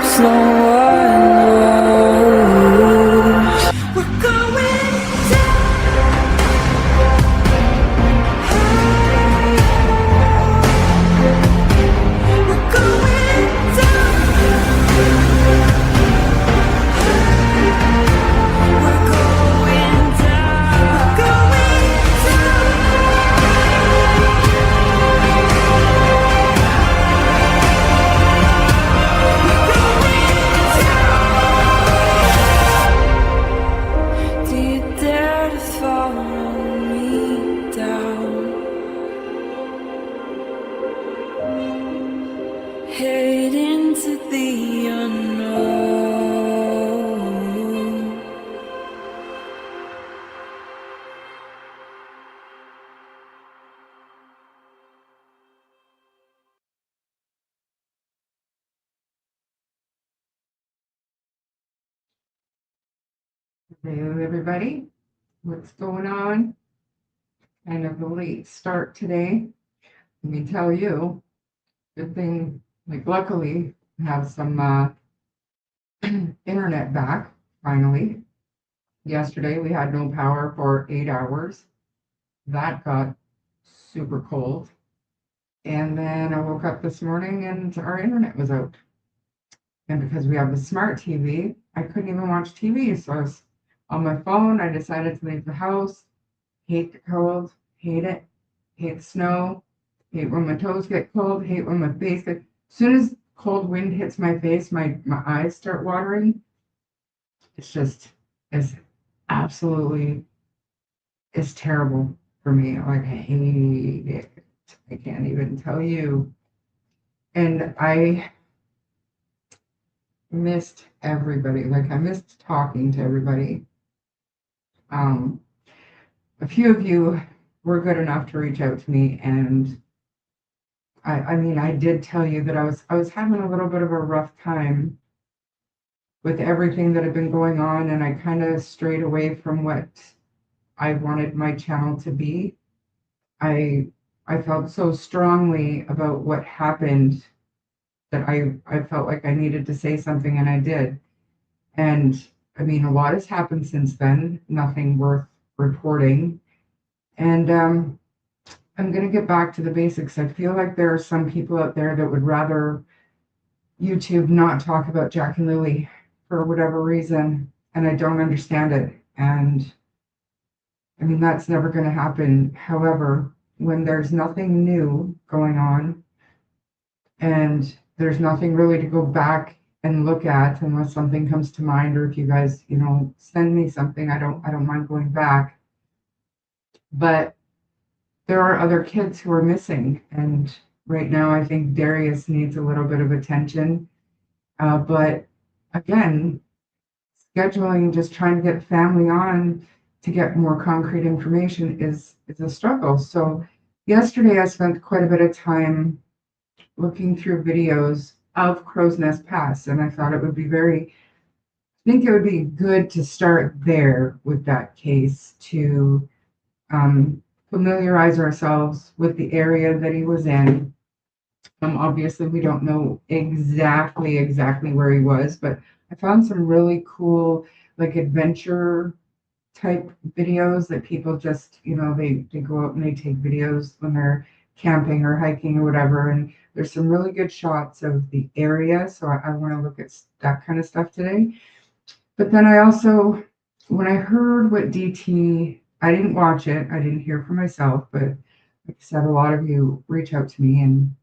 stops, no one knows. We're going down. We're going down. We're going down. We're going down. Do you dare to follow me down? Head into the unknown. Hello, everybody. What's going on? Kind of a late start today. Let me tell you, good thing, luckily, I have some internet back finally. Yesterday, we had no power for 8 hours. That got super cold. And then I woke up this morning and our internet was out. And because we have a smart TV, I couldn't even watch TV. So I was on my phone. I decided to leave the house. Hate the cold, hate it, hate the snow, hate when my toes get cold, hate when my face gets. As soon as cold wind hits my face, my eyes start watering. It's absolutely, it's terrible for me. Like, I hate it. I can't even tell you. And I missed everybody. Like, I missed talking to everybody. A few of you were good enough to reach out to me, and I mean, I did tell you that I was having a little bit of a rough time with everything that had been going on, and I kind of strayed away from what I wanted my channel to be. I felt so strongly about what happened that I felt like I needed to say something, and I did. And I mean, a lot has happened since then, nothing worth reporting. And I'm going to get back to the basics. I feel like there are some people out there that would rather YouTube not talk about Jack and Lily for whatever reason, and I don't understand it. And I mean, that's never going to happen. However, when there's nothing new going on and there's nothing really to go back and look at unless something comes to mind, or if you guys, send me something, I don't mind going back. But there are other kids who are missing, and right now I think Darius needs a little bit of attention. But again, scheduling, just trying to get family on to get more concrete information is a struggle. So yesterday I spent quite a bit of time looking through videos of Crow's Nest Pass, and I thought it would be good to start there with that case to familiarize ourselves with the area that he was in. Obviously, we don't know exactly where he was, but I found some really cool, adventure type videos that people just, they go out and they take videos when they're camping or hiking or whatever. And there's some really good shots of the area. So I want to look at that kind of stuff today. But then I also, when I heard what DT, I didn't watch it, I didn't hear for myself, but like I said, a lot of you reach out to me, and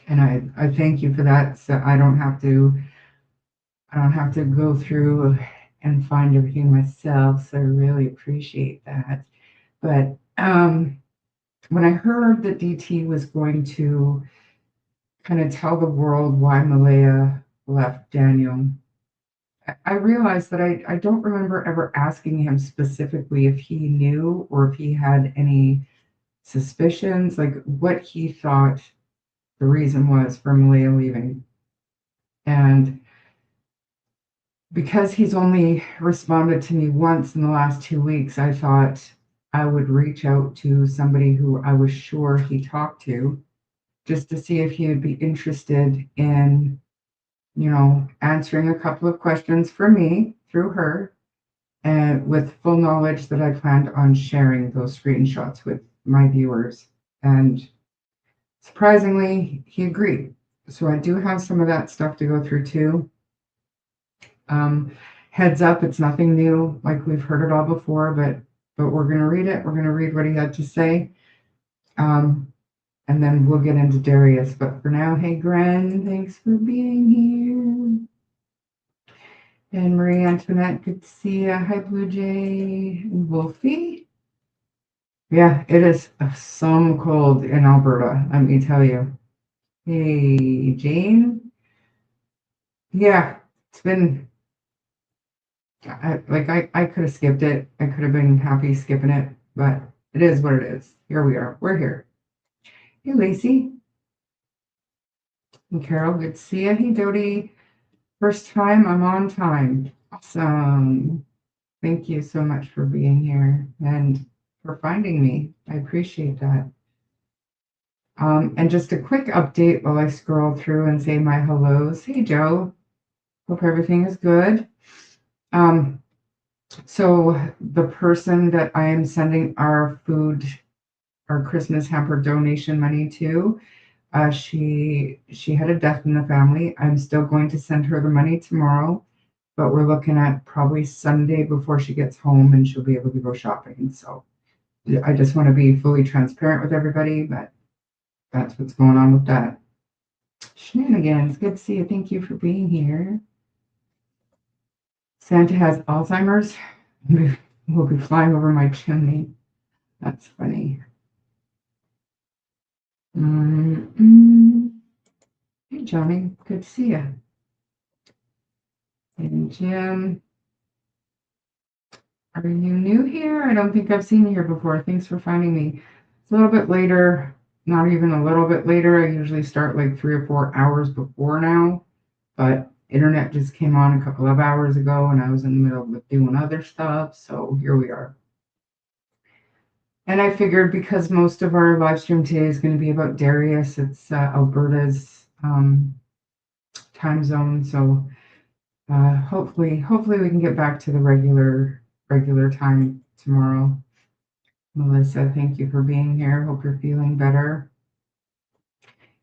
I thank you for that. So I don't have to go through and find everything myself. So I really appreciate that. But when I heard that DT was going to kind of tell the world why Malaya left Daniel, I realized that I don't remember ever asking him specifically if he knew or if he had any suspicions, like what he thought the reason was for Malaya leaving. And because he's only responded to me once in the last 2 weeks, I thought I would reach out to somebody who I was sure he talked to, just to see if he would be interested in answering a couple of questions for me through her, and with full knowledge that I planned on sharing those screenshots with my viewers. And surprisingly, he agreed. So I do have some of that stuff to go through too. Um, Heads up, it's nothing new, like we've heard it all before, but we're gonna read it. We're gonna read what he had to say. Um, and then we'll get into Darius. But for now, hey Gren, thanks for being here. And Marie Antoinette, good to see you. Hi Blue Jay and Wolfie. Yeah, it is some cold in Alberta, let me tell you. Hey Jane. Yeah, it's been I could have skipped it. I could have been happy skipping it, but it is what it is. Here we are. We're here. Hey Lacey and Carol, good to see you. Hey Dodie. First time I'm on time. Awesome. Thank you so much for being here and for finding me. I appreciate that. And just a quick update while I scroll through and say my hellos. Hey Joe. Hope everything is good. Um, so the person that I am sending our Christmas hamper donation money to, she had a death in the family. I'm still going to send her the money tomorrow, but we're looking at probably Sunday before she gets home and she'll be able to go shopping. So I just want to be fully transparent with everybody, but that's what's going on with that. Shenanigans, good to see you. Thank you for being here. Santa has Alzheimer's. Will be flying over my chimney. That's funny. Hey, Johnny. Good to see you. And Jim, are you new here? I don't think I've seen you here before. Thanks for finding me. It's a little bit later, not even a little bit later. I usually start like 3 or 4 hours before now, but internet just came on a couple of hours ago and I was in the middle of doing other stuff. So here we are. And I figured because most of our live stream today is going to be about Darius, it's Alberta's time zone. So hopefully we can get back to the regular time tomorrow. Melissa, thank you for being here. Hope you're feeling better.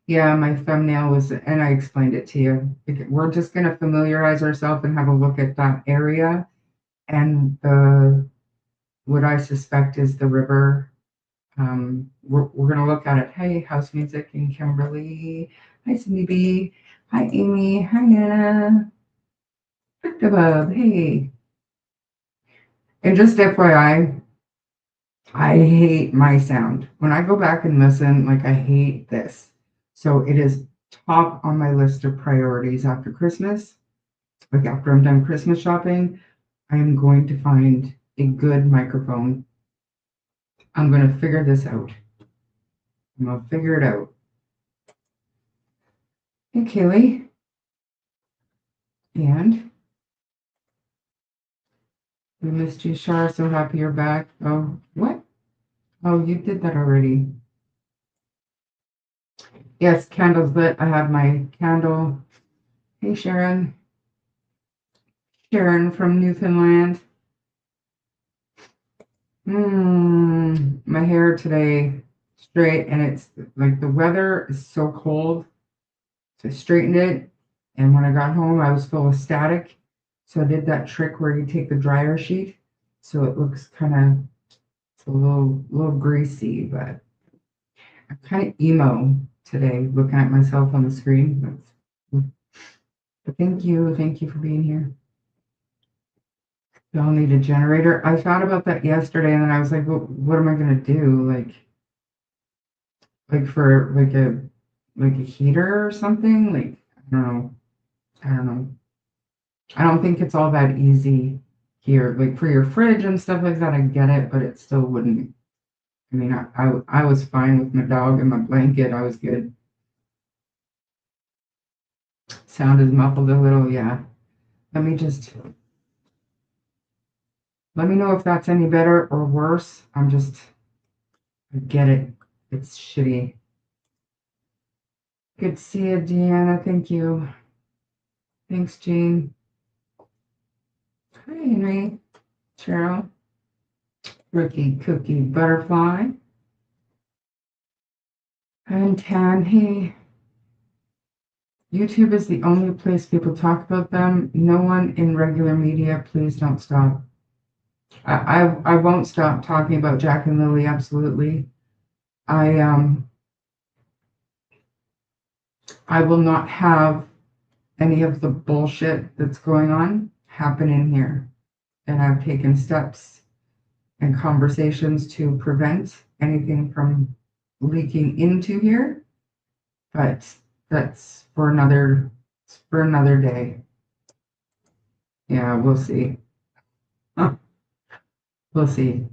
Yeah, my thumbnail was, and I explained it to you. We're just going to familiarize ourselves and have a look at that area and what I suspect is the river. We're going to look at it. Hey, house music and Kimberly. Hi, Cindy B. Hi, Amy. Hi, Nana. Bub. Hey. And just FYI, I hate my sound. When I go back and listen, like I hate this. So it is top on my list of priorities after Christmas. Like after I'm done Christmas shopping, I am going to find a good microphone. I'm going to figure this out. I'm going to figure it out. Hey, Kaylee. And we missed you, Shar. So happy you're back. Oh, what? Oh, you did that already. Yes, candles lit. I have my candle. Hey, Sharon. Sharon from Newfoundland. My hair today straight, and it's like the weather is so cold. So I straightened it, and when I got home, I was full of static. So I did that trick where you take the dryer sheet, so it looks kind of it's a little greasy, but I'm kind of emo today, looking at myself on the screen. But thank you for being here. Y'all need a generator. I thought about that yesterday, and then I was like, well, what am I gonna do? Like for like a heater or something? Like I don't know. I don't know. I don't think it's all that easy here. Like for your fridge and stuff like that, I get it, but it still wouldn't. I mean, I was fine with my dog and my blanket. I was good. Sound is muffled a little, yeah. Let me just let me know if that's any better or worse. I get it. It's shitty. Good to see you, Deanna. Thank you. Thanks, Jean. Hi, Henry. Cheryl. Rookie Cookie Butterfly. And Tan. Hey. YouTube is the only place people talk about them. No one in regular media. Please don't stop. I won't stop talking about Jack and Lily. Absolutely. I will not have any of the bullshit that's going on happen in here. And I've taken steps and conversations to prevent anything from leaking into here. But that's for another day. Yeah, we'll see. We'll see.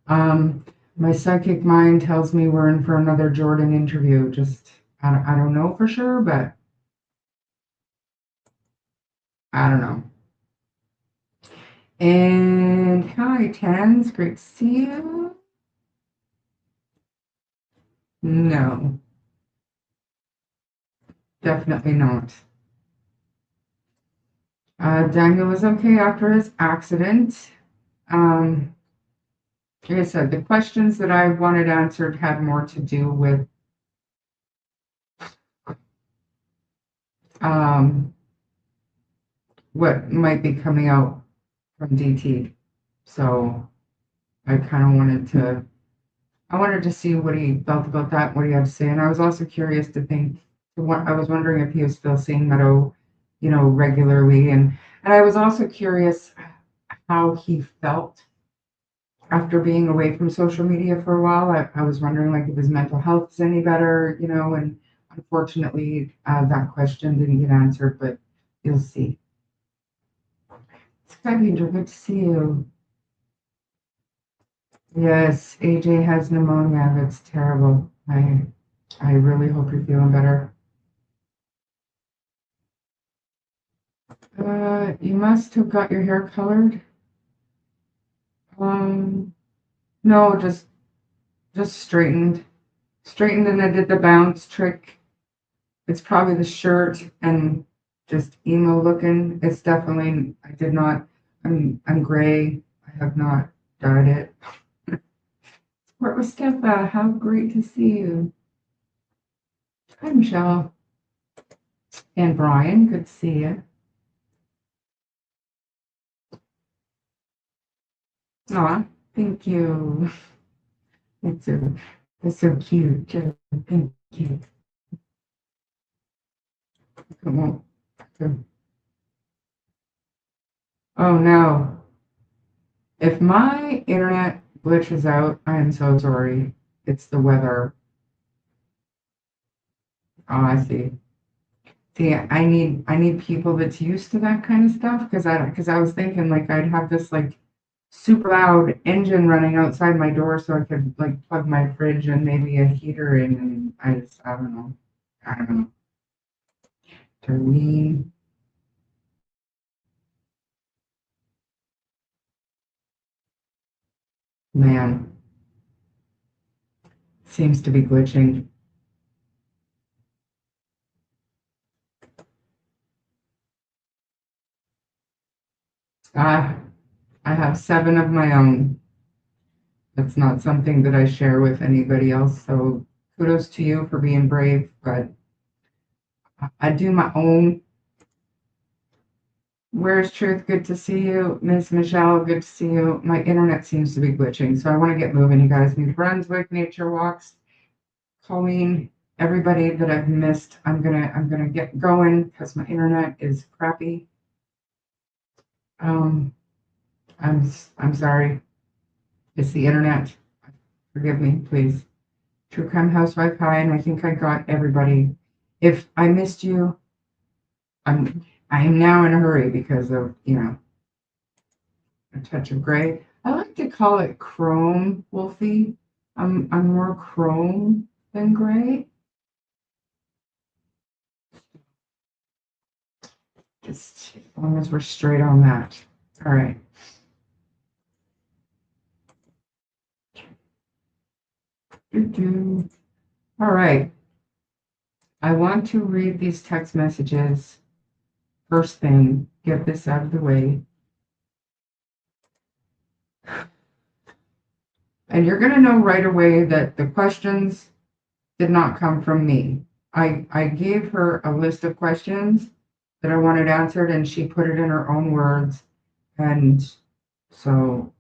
My psychic mind tells me we're in for another Jordan interview. Just I don't know for sure, but I don't know. And hi, Tens. Great to see you. No, definitely not. Daniel was okay after his accident. Like I said, the questions that I wanted answered had more to do with what might be coming out from DT. So I kind of wanted to see what he felt about that, what he had to say. And I was also curious I was wondering if he was still seeing Meadow, regularly. And I was also curious how he felt after being away from social media for a while. I was wondering if his mental health is any better, and unfortunately that question didn't get answered, but you'll see. Skylander, good to see you. Yes, AJ has pneumonia. That's terrible. I really hope you're feeling better. You must have got your hair colored. No, just straightened. Straightened, and I did the bounce trick. It's probably the shirt and just emo looking. It's definitely, I did not, I'm gray. I have not dyed it. Sport with Stefa, how great to see you. Hi, Michelle. And Brian, good to see you. Aw, thank you. It's so cute. Thank you. Come on. Oh no. If my internet glitches out, I am so sorry. It's the weather. Oh, I see. See, I need people that's used to that kind of stuff because I was thinking I'd have this super loud engine running outside my door so I could plug my fridge and maybe a heater in, and I don't know. I don't know. Darlene. Man, seems to be glitching. I have 7 of my own. That's not something that I share with anybody else. So kudos to you for being brave, but I do my own. Where's Truth? Good to see you. Miss Michelle, good to see you. My internet seems to be glitching, so I want to get moving, you guys. New Brunswick, Nature Walks, Colleen, everybody that I've missed. I'm gonna get going because my internet is crappy. I'm sorry. It's the internet. Forgive me, please. True Crime Housewife, hi, and I think I got everybody. If I missed you, I am now in a hurry because of, a touch of gray. I like to call it chrome, Wolfie. I'm more chrome than gray. Just as long as we're straight on that. All right. All right. I want to read these text messages first thing, get this out of the way. And you're going to know right away that the questions did not come from me. I gave her a list of questions that I wanted answered, and she put it in her own words. And so,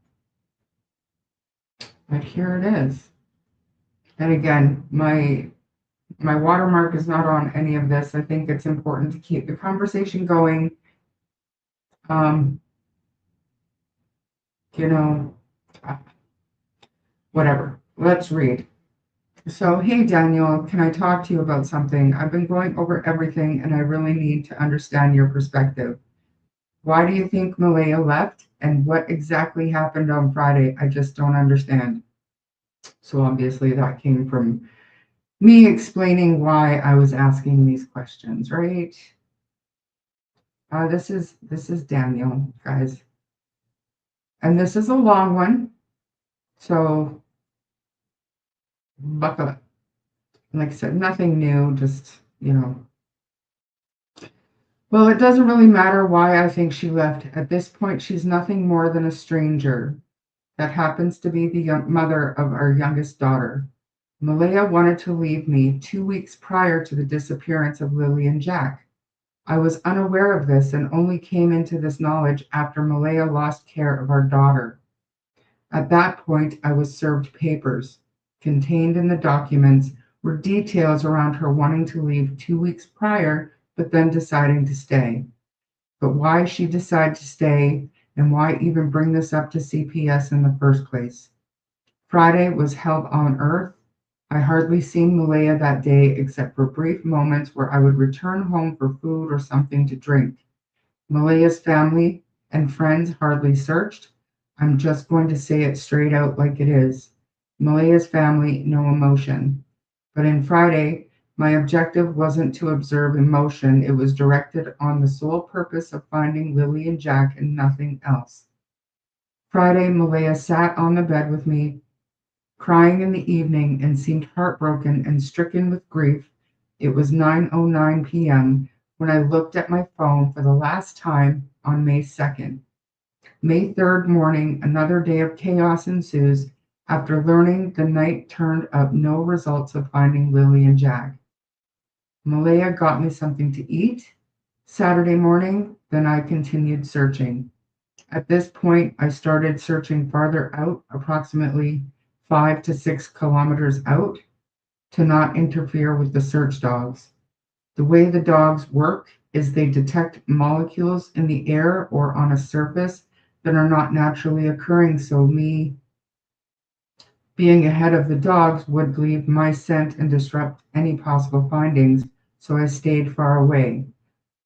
but here it is. And again, my watermark is not on any of this. I think it's important to keep the conversation going. You know, whatever. Let's read. So, hey, Daniel, can I talk to you about something? I've been going over everything and I really need to understand your perspective. Why do you think Malaya left? And what exactly happened on Friday? I just don't understand. So, obviously, that came from me explaining why I was asking these questions, right? This is Daniel, guys. And this is a long one. So, buckle up. Like I said, nothing new, just, Well, it doesn't really matter why I think she left. At this point, she's nothing more than a stranger that happens to be the mother of our youngest daughter. Malaya wanted to leave me 2 weeks prior to the disappearance of Lily and Jack. I was unaware of this and only came into this knowledge after Malaya lost care of our daughter. At that point, I was served papers. Contained in the documents were details around her wanting to leave 2 weeks prior, but then deciding to stay. But why she decided to stay and why even bring this up to CPS in the first place? Friday was hell on earth. I hardly seen Malaya that day except for brief moments where I would return home for food or something to drink. Malaya's family and friends hardly searched. I'm just going to say it straight out like it is. Malaya's family, no emotion. But in Friday, my objective wasn't to observe emotion. It was directed on the sole purpose of finding Lily and Jack and nothing else. Friday, Malaya sat on the bed with me, crying in the evening, and seemed heartbroken and stricken with grief. It was 9:09 p.m. when I looked at my phone for the last time on May 2nd. May 3rd morning, another day of chaos ensues after learning the night turned up no results of finding Lily and Jack. Malaya got me something to eat Saturday morning, then I continued searching. At this point, I started searching farther out, approximately 5 to 6 kilometers out, to not interfere with the search dogs. The way the dogs work is they detect molecules in the air or on a surface that are not naturally occurring, so me being ahead of the dogs would leave my scent and disrupt any possible findings, so I stayed far away.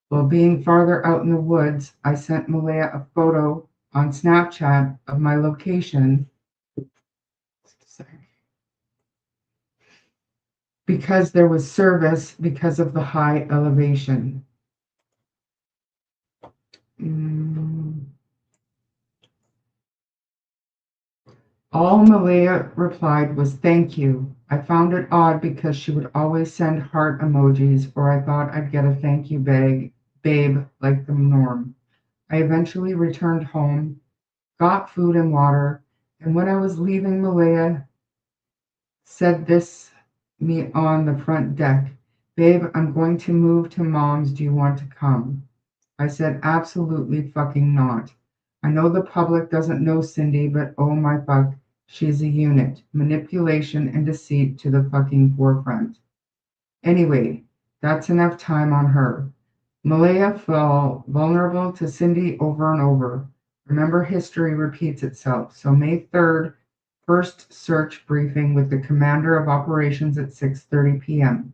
While being farther out in the woods, I sent Malaya a photo on Snapchat of my location because there was service because of the high elevation. All Malaya replied was thank you. I found it odd because she would always send heart emojis, or I thought I'd get a thank you babe, like the norm. I eventually returned home, got food and water, and when I was leaving, Malaya said this me on the front deck. Babe, I'm going to move to mom's. Do you want to come? I said, absolutely fucking not. I know the public doesn't know Cindy, but oh my fuck, she's a unit. Manipulation and deceit to the fucking forefront. Anyway, that's enough time on her. Malaya fell vulnerable to Cindy over and over. Remember, history repeats itself. So May 3rd, first search briefing with the commander of operations at 6:30 p.m.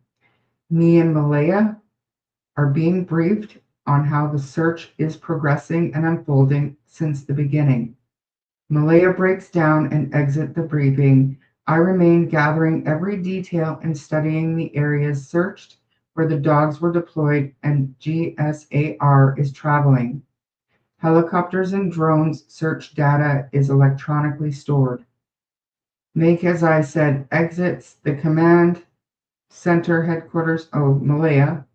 Me and Malaya are being briefed on how the search is progressing and unfolding since the beginning. Malaya breaks down and exits the briefing. I remain gathering every detail and studying the areas searched where the dogs were deployed and GSAR is traveling. Helicopters and drones search data is electronically stored. Make, as I said, exits the command center headquarters of Malaya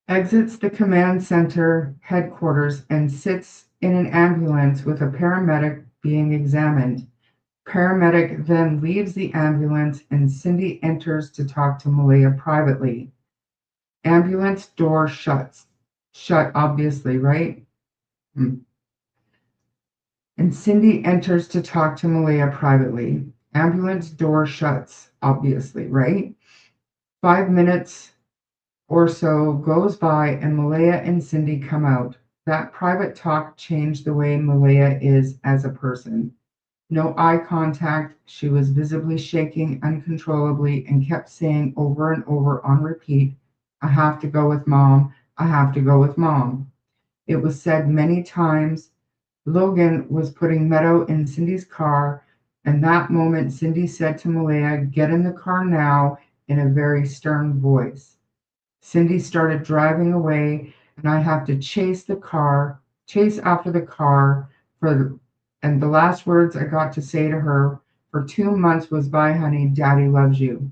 exits the command center headquarters and sits in an ambulance with a paramedic being examined. Paramedic then leaves the ambulance and Cindy enters to talk to Malaya privately. Ambulance door shuts. Shut, obviously, right? Hmm. And Cindy enters to talk to Malaya privately. Ambulance door shuts, obviously, right? 5 minutes or so goes by and Malaya and Cindy come out. That private talk changed the way Malaya is as a person. No eye contact. She was visibly shaking uncontrollably and kept saying over and over on repeat, I have to go with mom. I have to go with mom. It was said many times. Logan was putting Meadow in Cindy's car, and that moment Cindy said to Malaya, get in the car now, in a very stern voice. Cindy started driving away, and I have to chase after the car and the last words I got to say to her for 2 months was, bye, honey, daddy loves you.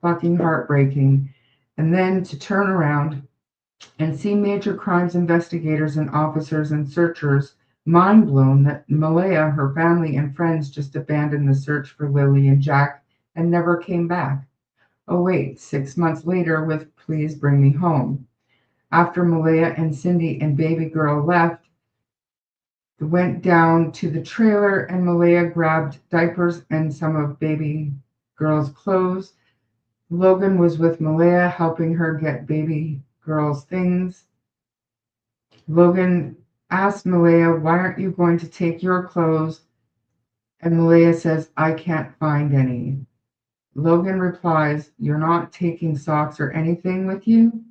Fucking heartbreaking. And then to turn around and see major crimes investigators and officers and searchers mind blown that Malaya, her family, and friends just abandoned the search for Lily and Jack and never came back. Oh, wait, 6 months later with Please Bring Me Home. After Malaya and Cindy and baby girl left, went down to the trailer and Malaya grabbed diapers and some of baby girl's clothes. Logan was with Malaya helping her get baby girl's things. Logan asked Malaya, why aren't you going to take your clothes? And Malaya says, I can't find any. Logan replies, you're not taking socks or anything with you?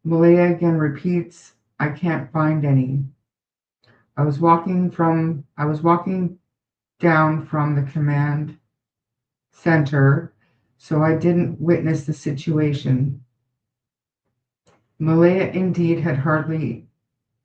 Malaya again repeats, I can't find any. I was walking down from the command center, so I didn't witness the situation. Malaya indeed had hardly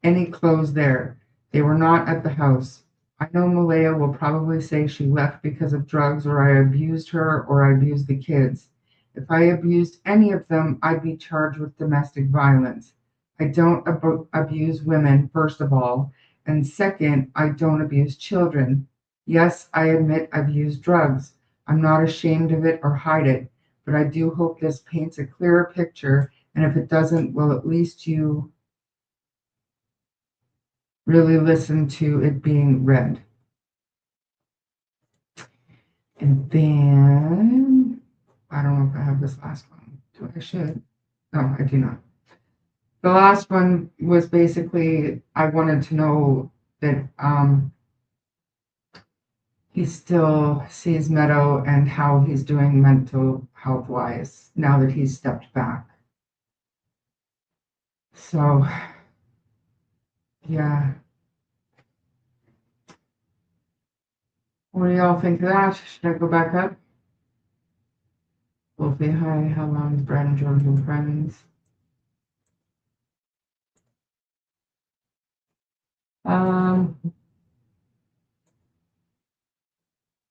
any clothes there. They were not at the house. I know Malaya will probably say she left because of drugs or I abused her or I abused the kids. If I abused any of them, I'd be charged with domestic violence. I don't abuse women, first of all, and second, I don't abuse children. Yes, I admit I've used drugs. I'm not ashamed of it or hide it, but I do hope this paints a clearer picture, and if it doesn't, well, at least you really listen to it being read. And then, I don't know if I have this last one. Do I should? No, I do not. The last one was basically, I wanted to know that he still sees Meadow and how he's doing mental health wise now that he's stepped back. So, yeah. What do y'all think of that? Should I go back up? Wolfie, hi. How long is Brad and George been friends?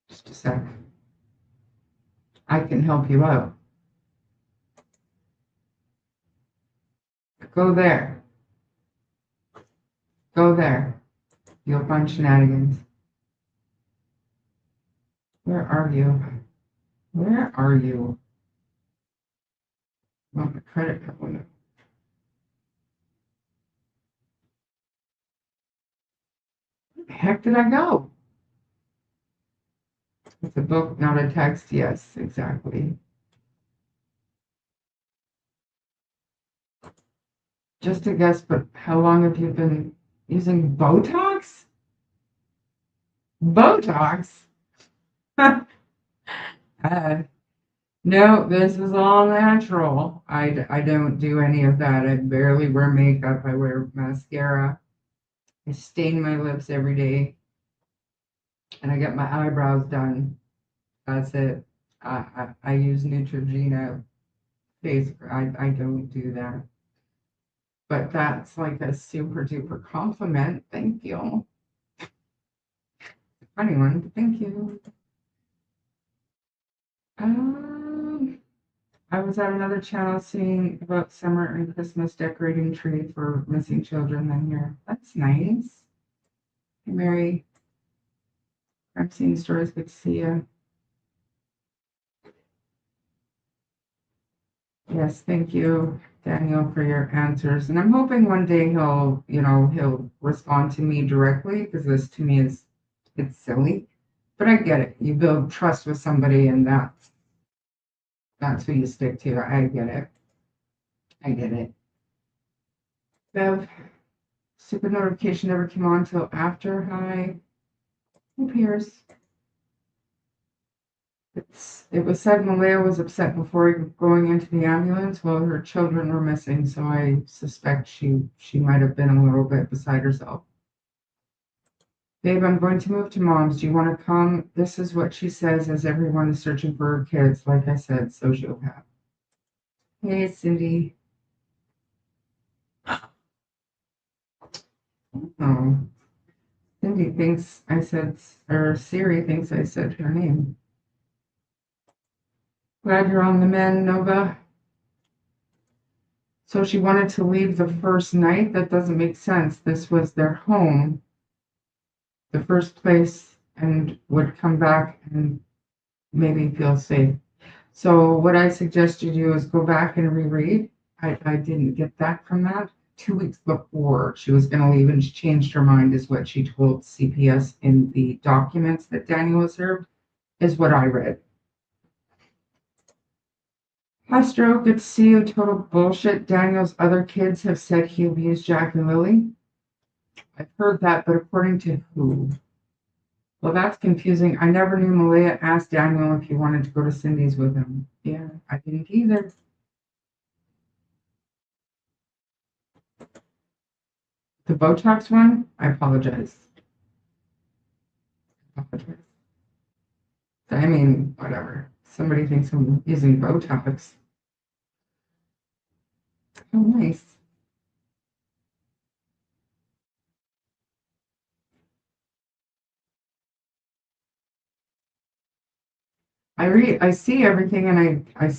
Just a sec. I can help you out. Go there. Go there. You'll find shenanigans. Where are you? Where are you? Oh, the credit card window. Where the heck did I go? It's a book, not a text. Yes, exactly. Just a guess, but how long have you been using Botox? Botox? No, this is all natural. I don't do any of that. I barely wear makeup. I wear mascara. I stain my lips every day. And I get my eyebrows done. That's it. I use Neutrogena face. I don't do that. But that's like a super duper compliment. Thank you. Funny one. Thank you. I was at another channel seeing about summer and Christmas decorating tree for missing children then here. That's nice. Hey, Mary. I'm seeing stories. Good to see you. Yes, thank you, Daniel, for your answers. And I'm hoping one day he'll respond to me directly because this to me it's silly. But I get it. You build trust with somebody and that's who you stick to. I get it. I get it. Bev, stupid notification never came on till after. Hi. Who appears? It was said Malaya was upset before going into the ambulance while her children were missing, so I suspect she might have been a little bit beside herself. Babe, I'm going to move to mom's. Do you want to come? This is what she says as everyone is searching for her kids. Like I said, sociopath. Hey, Cindy. Oh, Cindy thinks I said, or Siri thinks I said her name. Glad you're on the mend, Nova. So she wanted to leave the first night? That doesn't make sense. This was their home, the first place, and would come back and maybe feel safe. So what I suggest you do is go back and reread. I didn't get that from that. 2 weeks before she was going to leave and she changed her mind is what she told CPS in the documents that Daniel was served, is what I read. Hi, Stroke. Good to see you. Total bullshit. Daniel's other kids have said he abused Jack and Lily. I've heard that, but according to who? Well, that's confusing. I never knew Malaya asked Daniel if he wanted to go to Cindy's with him. Yeah, I didn't either. The Botox one? I apologize. I mean, whatever. Somebody thinks I'm using Botox. Oh, nice. I see everything and I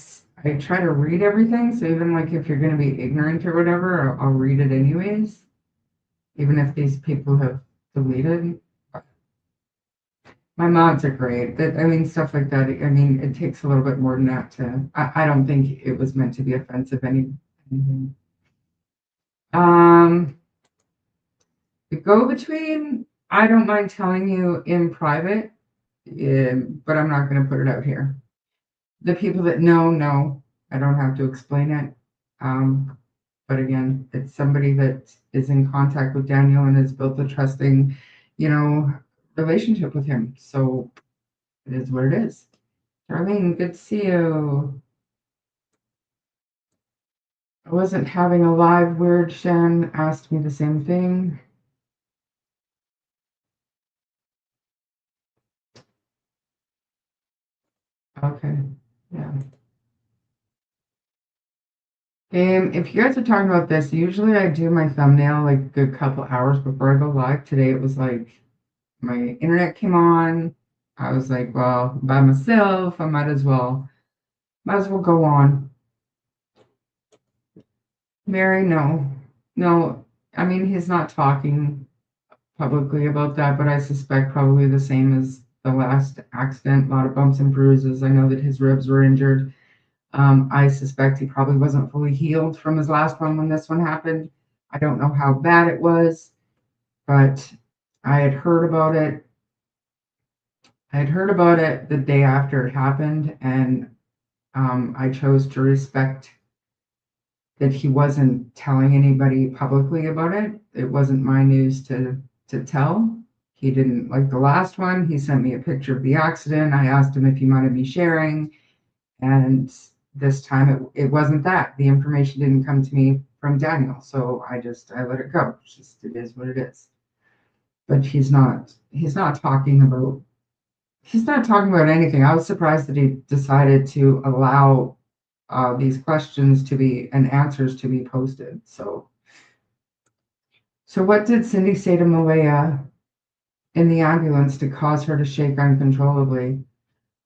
try to read everything. So even like if you're going to be ignorant or whatever, I'll read it anyways. Even if these people have deleted. My mods are great. I mean, stuff like that. I mean, it takes a little bit more than that to. I don't think it was meant to be offensive. Anything. The go-between. I don't mind telling you in private, but I'm not going to put it out here. The people that know, I don't have to explain it. But again, it's somebody that is in contact with Daniel and has built a trusting, relationship with him. So it is what it is. Darlene, good to see you. I wasn't having a live word. Shan asked me the same thing. Okay, yeah. If you guys are talking about this, usually I do my thumbnail like a good couple hours before I go live. Today it was like my internet came on. I was like, well, by myself, I might as well go on. Mary, no. No, I mean, he's not talking publicly about that, but I suspect probably the same as the last accident, a lot of bumps and bruises. I know that his ribs were injured. I suspect he probably wasn't fully healed from his last one when this one happened. I don't know how bad it was, but I had heard about it. I had heard about it the day after it happened, and I chose to respect that he wasn't telling anybody publicly about it. It wasn't my news to tell. He didn't like the last one. He sent me a picture of the accident. I asked him if he wanted me sharing, and this time it wasn't that. The information didn't come to me from Daniel, so I let it go. It is what it is. But he's not talking about anything. I was surprised that he decided to allow these questions to be and answers to be posted. So what did Cindy say to Malaya in the ambulance to cause her to shake uncontrollably?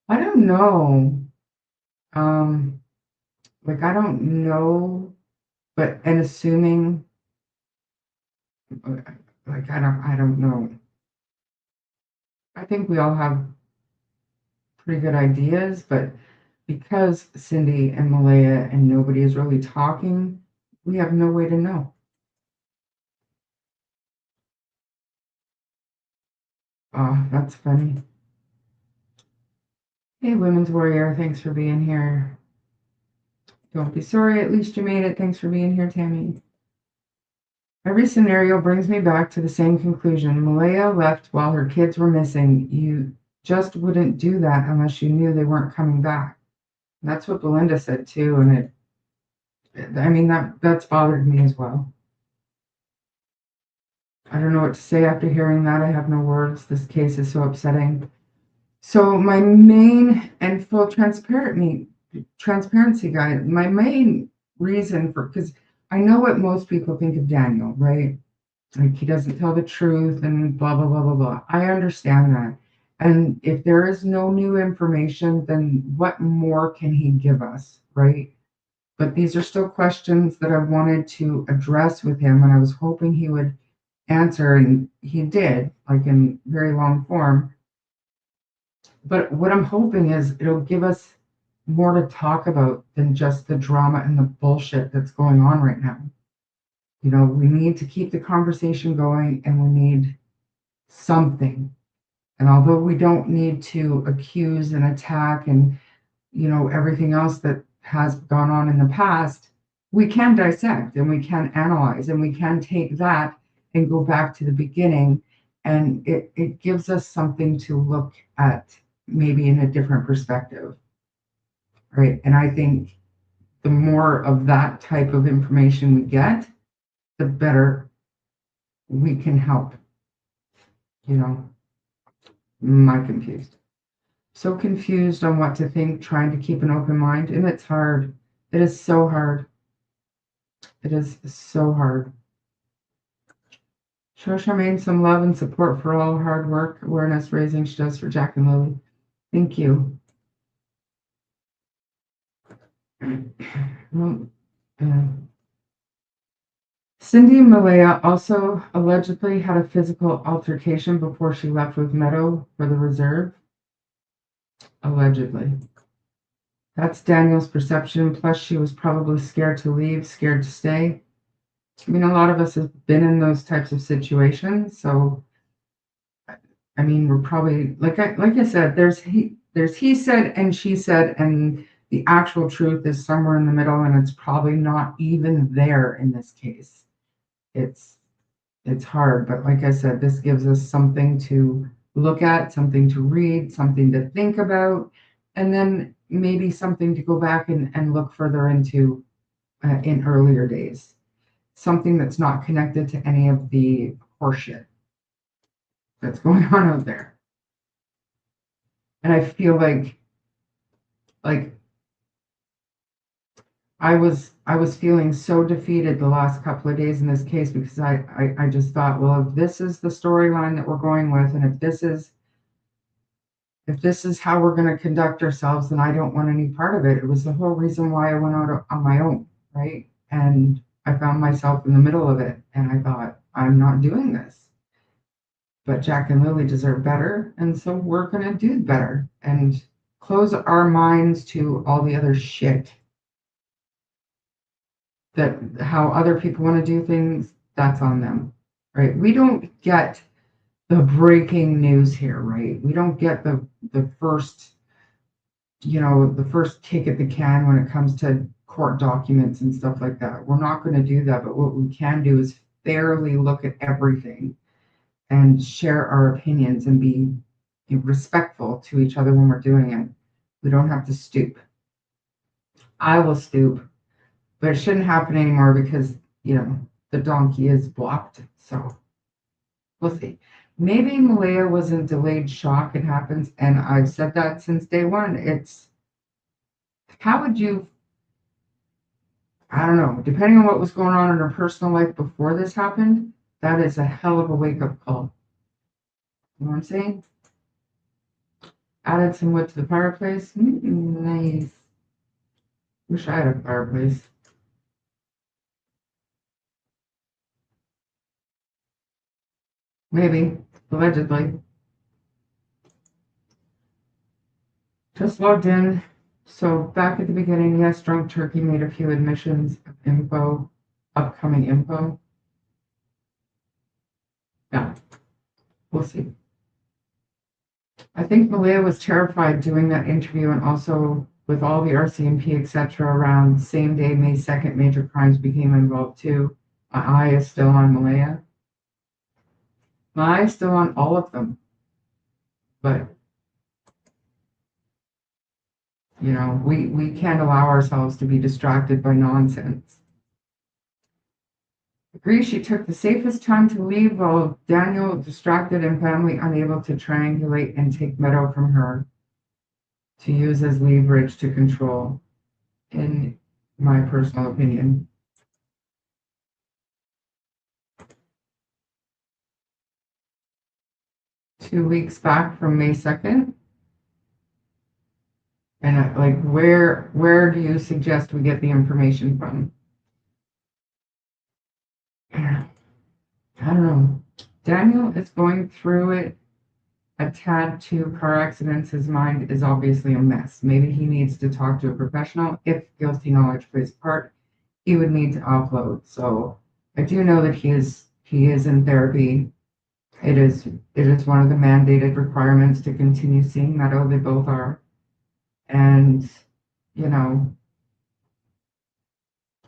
I don't know. Like, I don't know, but, and assuming, like, I don't know. I think we all have pretty good ideas, but because Cindy and Malaya and nobody is really talking, we have no way to know. Oh, that's funny. Hey, Women's Warrior, thanks for being here. Don't be sorry, at least you made it. Thanks for being here, Tammy. Every scenario brings me back to the same conclusion. Malaya left while her kids were missing. You just wouldn't do that unless you knew they weren't coming back. That's what Belinda said too, and I mean, that's bothered me as well. I don't know what to say after hearing that. I have no words. This case is so upsetting. So my main and full transparency guide, my main reason for, because I know what most people think of Daniel, right? Like he doesn't tell the truth and blah, blah, blah, blah, blah. I understand that. And if there is no new information, then what more can he give us, right? But these are still questions that I wanted to address with him, and I was hoping he would answer, and he did, like in very long form. But what I'm hoping is it'll give us more to talk about than just the drama and the bullshit that's going on right now. You know, we need to keep the conversation going and we need something. And although we don't need to accuse and attack and, you know, everything else that has gone on in the past, we can dissect and we can analyze and we can take that and go back to the beginning. And it gives us something to look at maybe in a different perspective, right? And I think the more of that type of information we get, the better we can help, you know. I'm confused. So confused on what to think, trying to keep an open mind, and it's hard. It is so hard. It is so hard. Show Charmaine some love and support for all hard work, awareness raising she does for Jack and Lily. Thank you. Well, Cindy and Malaya also allegedly had a physical altercation before she left with Meadow for the reserve. Allegedly. That's Daniel's perception. Plus, she was probably scared to leave, scared to stay. I mean, a lot of us have been in those types of situations. So, I mean, we're probably like I said, there's he said and she said, and the actual truth is somewhere in the middle, and it's probably not even there in this case. It's hard, but like I said, this gives us something to look at, something to read, something to think about, and then maybe something to go back and look further into in earlier days. Something that's not connected to any of the horseshit that's going on out there. And I feel like I was feeling so defeated the last couple of days in this case because I just thought, well, if this is the storyline that we're going with, and if this is how we're going to conduct ourselves, then I don't want any part of it. It was the whole reason why I went out on my own, right? And I found myself in the middle of it, and I thought, I'm not doing this. But Jack and Lily deserve better, and so we're going to do better and close our minds to all the other shit that how other people want to do things, that's on them, right? We don't get the breaking news here, right? We don't get the first, the first kick at the can when it comes to court documents and stuff like that. We're not going to do that, but what we can do is fairly look at everything and share our opinions and be respectful to each other when we're doing it. We don't have to stoop. I will stoop, but it shouldn't happen anymore because, the donkey is blocked. So we'll see. Maybe Malaya was in delayed shock. It happens. And I've said that since day one. How would you, I don't know, depending on what was going on in her personal life before this happened, that is a hell of a wake up call. You know what I'm saying? Added some wood to the fireplace. Nice. Wish I had a fireplace. Maybe, allegedly. Just logged in. So back at the beginning, yes, Drunk Turkey made a few admissions of info, upcoming info. Yeah, we'll see. I think Malia was terrified doing that interview, and also with all the RCMP, etc., around same day, May 2nd, major crimes became involved too. My eye is still on Malia. My eye is still on all of them. But, you know, we can't allow ourselves to be distracted by nonsense. Agree she took the safest time to leave while Daniel, distracted and family unable to triangulate and take Meadow from her to use as leverage to control, in my personal opinion. Two weeks back from May 2nd. And like, where do you suggest we get the information from? I don't know. Daniel is going through it a tad too. Car accidents, his mind is obviously a mess. Maybe he needs to talk to a professional. If guilty knowledge plays a part, he would need to offload. So I do know that he is in therapy. It is one of the mandated requirements to continue seeing Meadow. They both are. And, you know,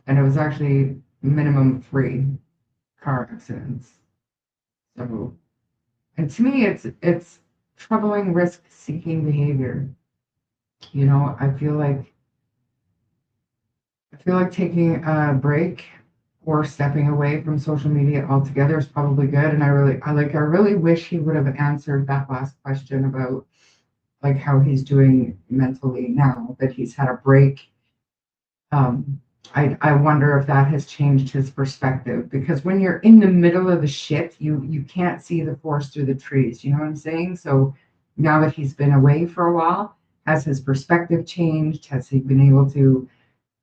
and it was actually minimum 3 car accidents. So, and to me, it's troubling risk-seeking behavior. You know, I feel like taking a break or stepping away from social media altogether is probably good. And I really wish he would have answered that last question about like how he's doing mentally now that he's had a break. I wonder if that has changed his perspective, because when you're in the middle of the shit, you can't see the forest through the trees. You know what I'm saying? So now that he's been away for a while, has his perspective changed? Has he been able to,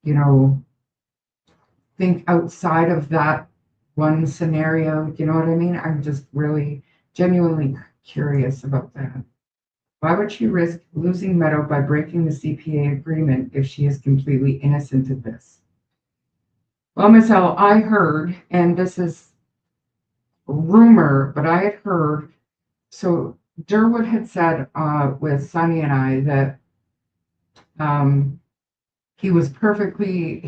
you know, think outside of that one scenario? You know what I mean? I'm just really genuinely curious about that. Why would she risk losing Meadow by breaking the CPA agreement if she is completely innocent of this? Well, Miss L, I heard, and this is rumor, but I had heard, so Durwood had said with Sonny and I that he was purposely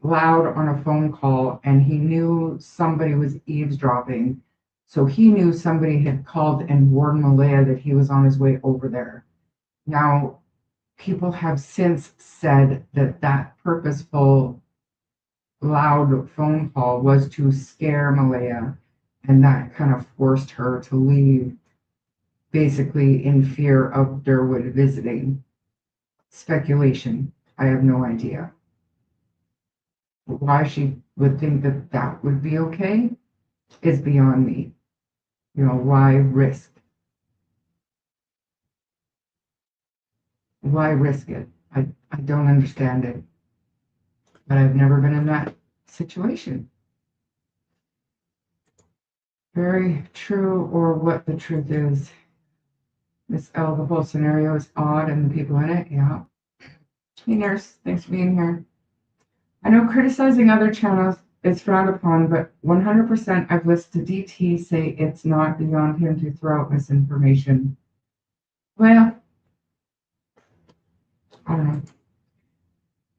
loud on a phone call, and he knew somebody was eavesdropping. So he knew somebody had called and warned Malaya that he was on his way over there. Now, people have since said that that purposeful loud phone call was to scare Malaya, and that kind of forced her to leave, basically in fear of Durwood visiting. Speculation. I have no idea. Why she would think that that would be okay is beyond me. You know, why risk? Why risk it? I don't understand it. But I've never been in that situation. Very true, or what the truth is. Miss L, the whole scenario is odd and the people in it, yeah. Hey, nurse, thanks for being here. I know criticizing other channels is frowned upon, but 100% I've listened to DT say it's not beyond him to throw out misinformation. Well, I don't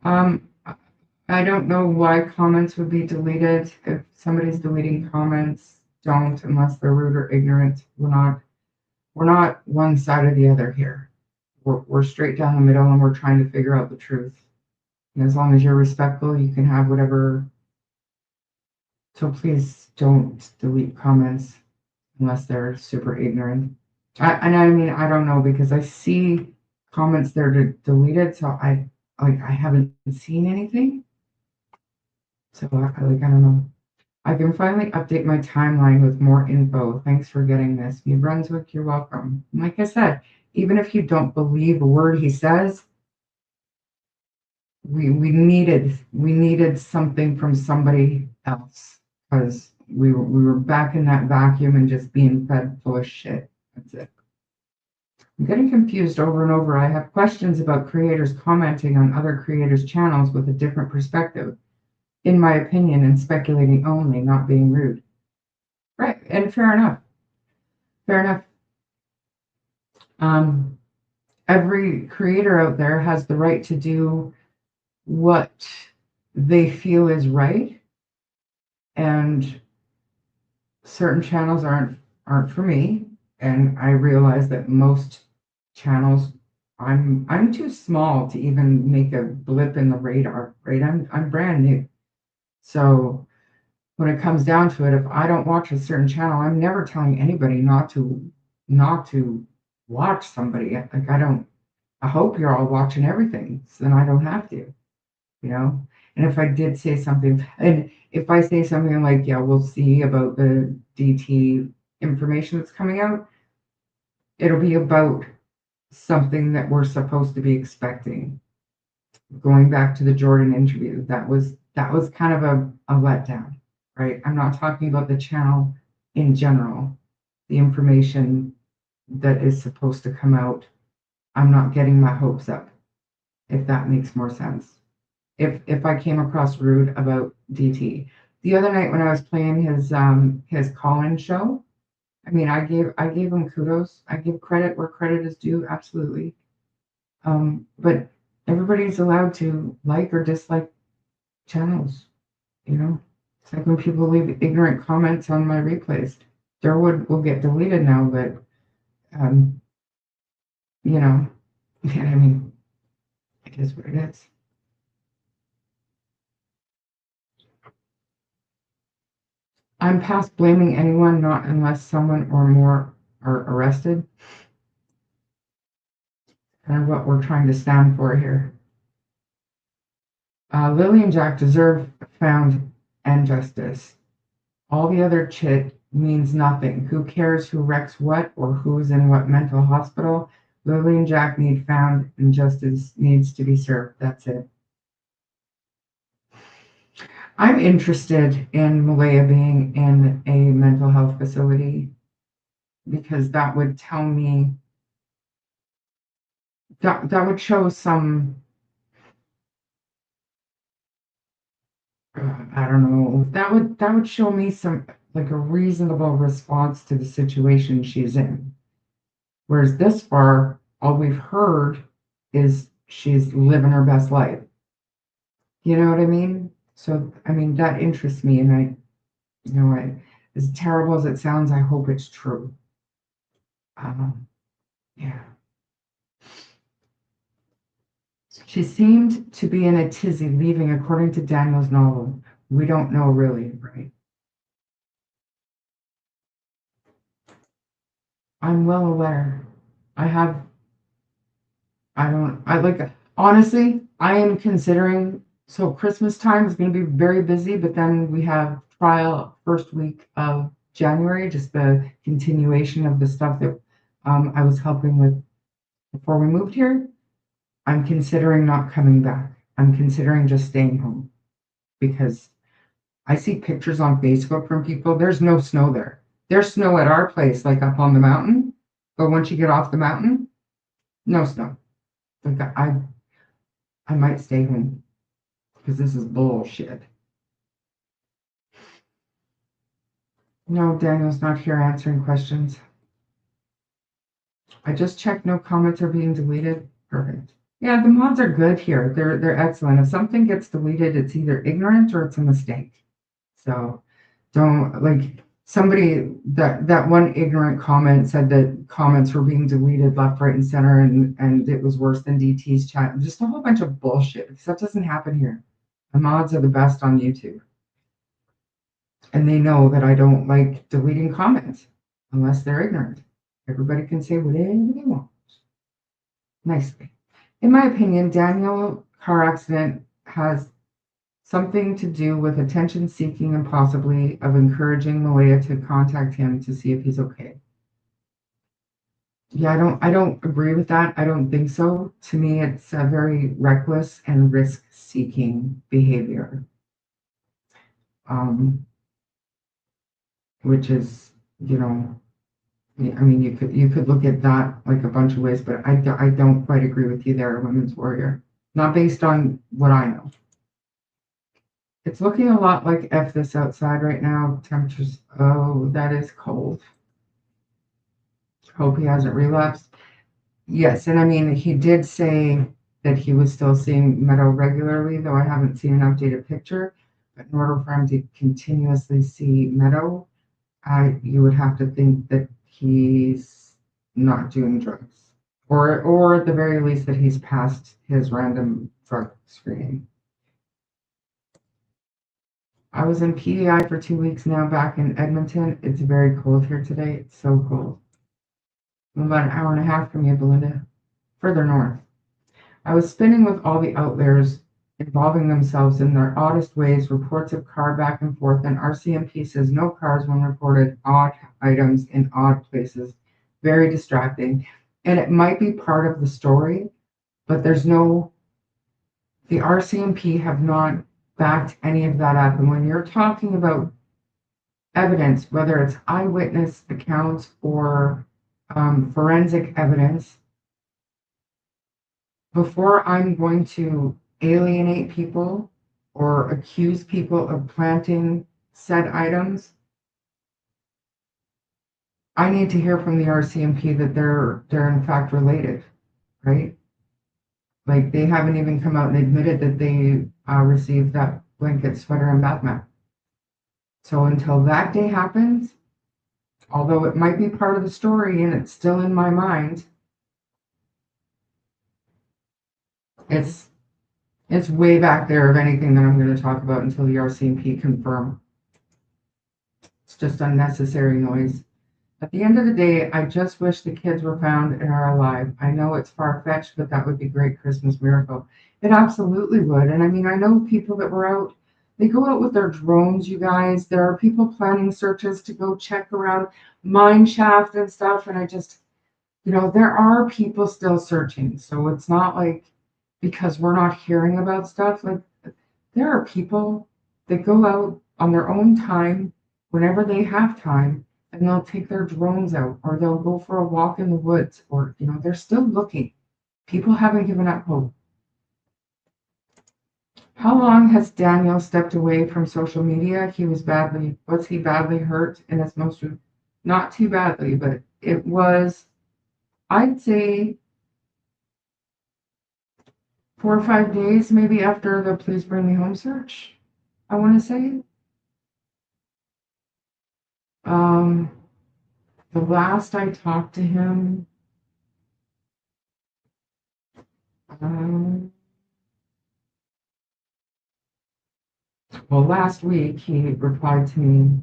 know. I don't know why comments would be deleted. If somebody's deleting comments, don't, unless they're rude or ignorant. We're not one side or the other here. We're straight down the middle, and we're trying to figure out the truth. And as long as you're respectful, you can have whatever. So please don't delete comments unless they're super ignorant. I mean, I don't know, because I see comments that are deleted, so I haven't seen anything. So I don't know. I can finally update my timeline with more info. Thanks for getting this. New Brunswick, you're welcome. And like I said, even if you don't believe a word he says, we needed something from somebody else because we were back in that vacuum and just being fed full of shit. That's it. I'm getting confused over and over. I have questions about creators commenting on other creators' channels with a different perspective, in my opinion, and speculating only, not being rude. Right, and fair enough. Fair enough. Um, every creator out there has the right to do what they feel is right, and certain channels aren't for me. And I realize that most channels, I'm too small to even make a blip in the radar, right? I'm brand new. So when it comes down to it, if I don't watch a certain channel, I'm never telling anybody not to watch somebody. Like I hope you're all watching everything, so then I don't have to, you know? And if I did say something, and if I say something like, yeah, we'll see about the DT information that's coming out, it'll be about something that we're supposed to be expecting. Going back to the Jordan interview, that was kind of a letdown, right? I'm not talking about the channel in general, the information that is supposed to come out. I'm not getting my hopes up, if that makes more sense. If I came across rude about DT. The other night when I was playing his call-in show, I mean I gave him kudos. I give credit where credit is due, absolutely. But everybody's allowed to like or dislike channels, you know. It's like when people leave ignorant comments on my replays. Their will get deleted now, but um, you know, yeah, I mean, it is what it is. I'm past blaming anyone, not unless someone or more are arrested. Kind of what we're trying to stand for here. Lily and Jack deserve found and justice. All the other chit means nothing. Who cares who wrecks what or who's in what mental hospital? Lily and Jack need found and justice needs to be served. That's it. I'm interested in Malaya being in a mental health facility because that would tell me that would show some I don't know. That would show me some like a reasonable response to the situation she's in. Whereas this far, all we've heard is she's living her best life. You know what I mean? So I mean that interests me, and as terrible as it sounds, I hope it's true. Yeah. She seemed to be in a tizzy leaving, according to Daniel's novel. We don't know really, right? I'm well aware. I have I like, honestly, I am considering, so Christmas time is going to be very busy, but then we have trial first week of January, just the continuation of the stuff that I was helping with before we moved here. I'm considering not coming back. I'm considering just staying home because I see pictures on Facebook from people. There's no snow there. There's snow at our place, like up on the mountain, but once you get off the mountain, no snow. Like I might stay home because this is bullshit. No, Daniel's not here answering questions. I just checked. No comments are being deleted. Perfect. Yeah, the mods are good here. They're excellent. If something gets deleted, it's either ignorant or it's a mistake. So don't like somebody that one ignorant comment said that comments were being deleted left, right, and center, and it was worse than DT's chat. Just a whole bunch of bullshit. Because that doesn't happen here. The mods are the best on YouTube. And they know that I don't like deleting comments unless they're ignorant. Everybody can say whatever they want. Nicely. In my opinion, Daniel car accident has something to do with attention seeking and possibly of encouraging Malaya to contact him to see if he's okay. Yeah, I don't agree with that. I don't think so. To me, it's a very reckless and risk-seeking behavior, um, which is, you know, I mean, you could look at that like a bunch of ways, but I don't quite agree with you there, Women's Warrior. Not based on what I know. It's looking a lot like F this outside right now. Temperatures, oh, that is cold. Hope he hasn't relapsed. Yes, and I mean, he did say that he was still seeing Meadow regularly, though I haven't seen an updated picture. But in order for him to continuously see Meadow, you would have to think that he's not doing drugs, or at the very least that he's passed his random drug screening. I was in PEI for 2 weeks now, back in Edmonton. It's very cold here today. It's so cold. I'm about an hour and a half from you, Belinda, further north. I was spinning with all the outliers involving themselves in their oddest ways, reports of car back and forth, and RCMP says no cars when reported, odd items in odd places. Very distracting. And it might be part of the story, but the RCMP have not backed any of that up. And when you're talking about evidence, whether it's eyewitness accounts or forensic evidence, before I'm going to alienate people or accuse people of planting said items, I need to hear from the RCMP that they're in fact related, right? Like they haven't even come out and admitted that they received that blanket, sweater, and bath mat. So until that day happens, although it might be part of the story and it's still in my mind, it's it's way back there of anything that I'm going to talk about until the RCMP confirm. It's just unnecessary noise. At the end of the day, I just wish the kids were found and are alive. I know it's far-fetched, but that would be a great Christmas miracle. It absolutely would. And I mean, I know people that were out, they go out with their drones, you guys. There are people planning searches to go check around mine shaft and stuff. And I just, there are people still searching. So it's not like because we're not hearing about stuff, like there are people that go out on their own time whenever they have time and they'll take their drones out or they'll go for a walk in the woods or they're still looking. People haven't given up hope. How long has Daniel stepped away from social media? Was he badly hurt in his most, not too badly, but it was, I'd say 4 or 5 days maybe after the Please Bring Me Home search, I want to say. Um, the last I talked to him, um, well, last week he replied to me.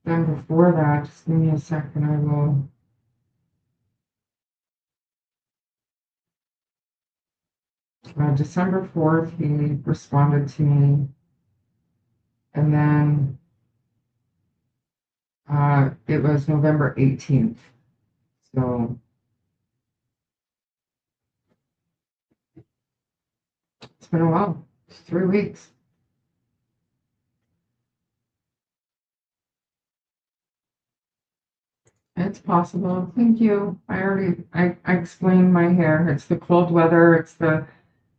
Then before that, just give me a second, I will. December 4th, he responded to me. And then it was November 18th. So it's been a while. It's 3 weeks. It's possible. Thank you. I explained my hair. It's the cold weather. It's the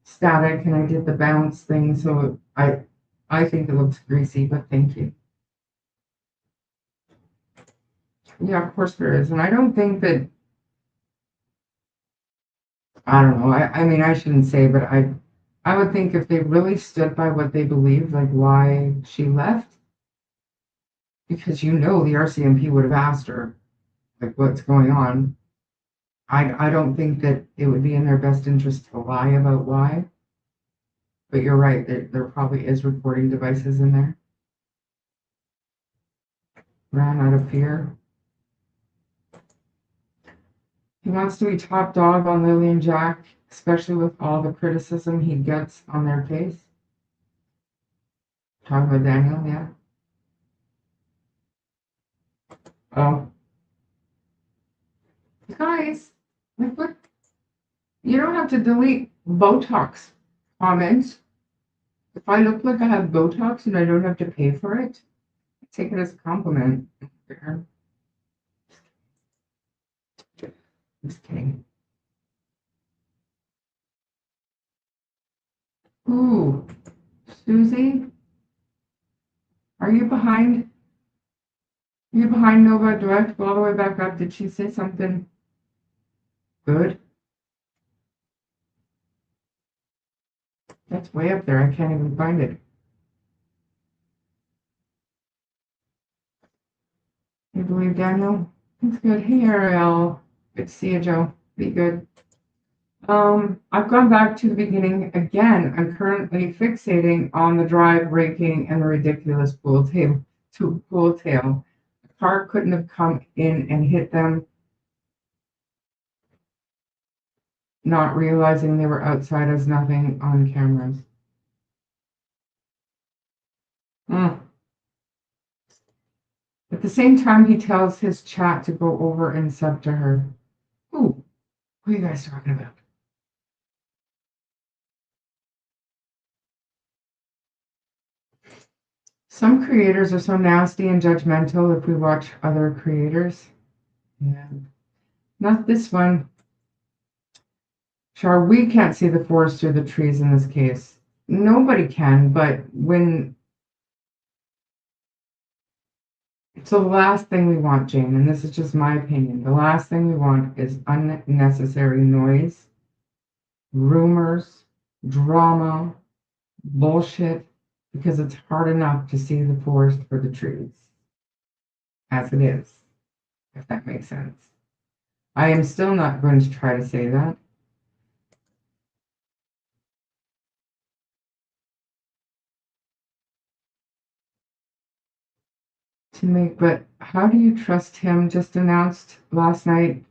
static, and I did the bounce thing. So I think it looks greasy, but thank you. Yeah, of course there is. And I don't think that, I don't know. I mean, I shouldn't say, but I would think if they really stood by what they believed, like why she left, because the RCMP would have asked her, like, what's going on. I don't think that it would be in their best interest to lie about why. But you're right, there probably is recording devices in there. Ran out of fear. He wants to be top dog on Lily and Jack, especially with all the criticism he gets on their case. Talking about Daniel, yeah. Oh. Guys, like what? You don't have to delete Botox comments. If I look like I have Botox and I don't have to pay for it, take it as a compliment. Just kidding. Ooh, Susie, are you behind? Are you behind Nova? Do I have to go all the way back up? Did she say something good? That's way up there. I can't even find it. You believe Daniel? That's good. Hey, Ariel. Good to see you, Joe. Be good. I've gone back to the beginning again. I'm currently fixating on the drive raking and the ridiculous pool tail. The car couldn't have come in and hit them, not realizing they were outside as nothing on cameras. At the same time, he tells his chat to go over and sub to her. Ooh, what are you guys talking about? Some creators are so nasty and judgmental if we watch other creators. Yeah. Not this one. Char, we can't see the forest through the trees in this case. Nobody can, but when... So the last thing we want, Jane, and this is just my opinion, the last thing we want is unnecessary noise, rumors, drama, bullshit, because it's hard enough to see the forest for the trees, as it is, if that makes sense. I am still not going to try to say that. But how do you trust him? Just announced last night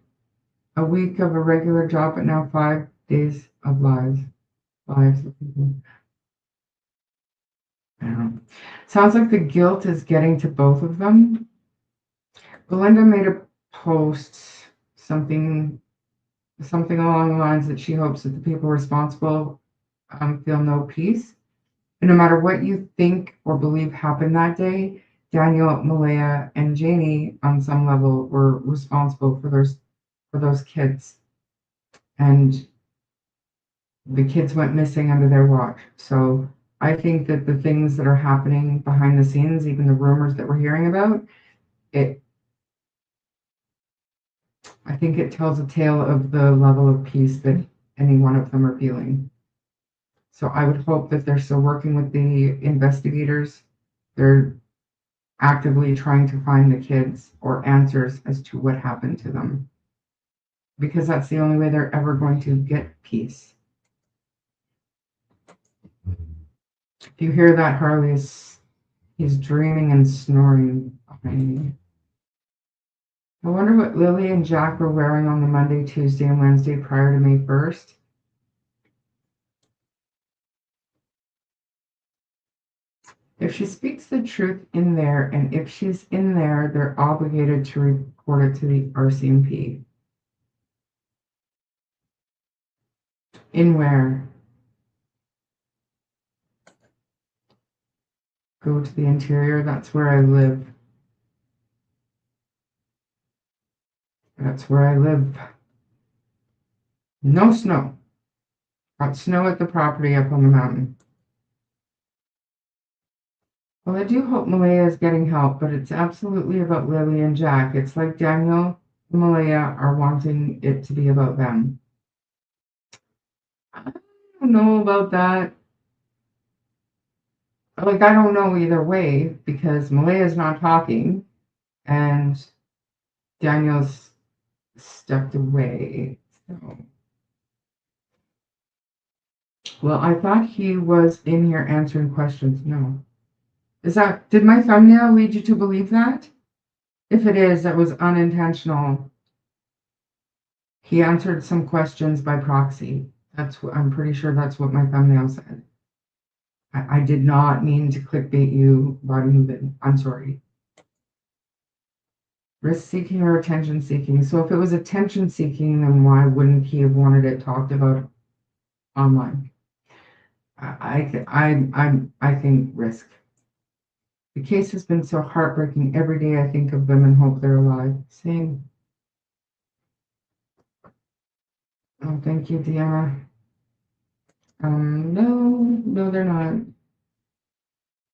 a week of a regular job, but now 5 days of lives. Lives of people. I don't know. Sounds like the guilt is getting to both of them. Belinda made a post, something along the lines that she hopes that the people responsible feel no peace. And no matter what you think or believe happened that day, Daniel, Malaya, and Janie, on some level, were responsible for those kids. And the kids went missing under their watch. So I think that the things that are happening behind the scenes, even the rumors that we're hearing about, I think it tells a tale of the level of peace that any one of them are feeling. So I would hope that they're still working with the investigators. They're actively trying to find the kids or answers as to what happened to them. Because that's the only way they're ever going to get peace. If you hear that, Harley he's dreaming and snoring behind me. I wonder what Lily and Jack were wearing on the Monday, Tuesday, and Wednesday prior to May 1st. If she speaks the truth in there, and if she's in there, they're obligated to report it to the RCMP. In where? Go to the interior. That's where I live. That's where I live. No snow. Got snow at the property up on the mountain. Well, I do hope Malaya is getting help, but it's absolutely about Lily and Jack. It's like Daniel and Malaya are wanting it to be about them. I don't know about that. Like, I don't know either way, because Malaya's not talking, and Daniel's stepped away. So. Well, I thought he was in here answering questions. No. Did my thumbnail lead you to believe that? If it is, that was unintentional. He answered some questions by proxy. I'm pretty sure that's what my thumbnail said. I did not mean to clickbait you, Rodney. I'm sorry. Risk seeking or attention seeking. So if it was attention seeking, then why wouldn't he have wanted it talked about online? I think risk. The case has been so heartbreaking. Every day I think of them and hope they're alive. Same. Oh, thank you, Deanna. No, they're not.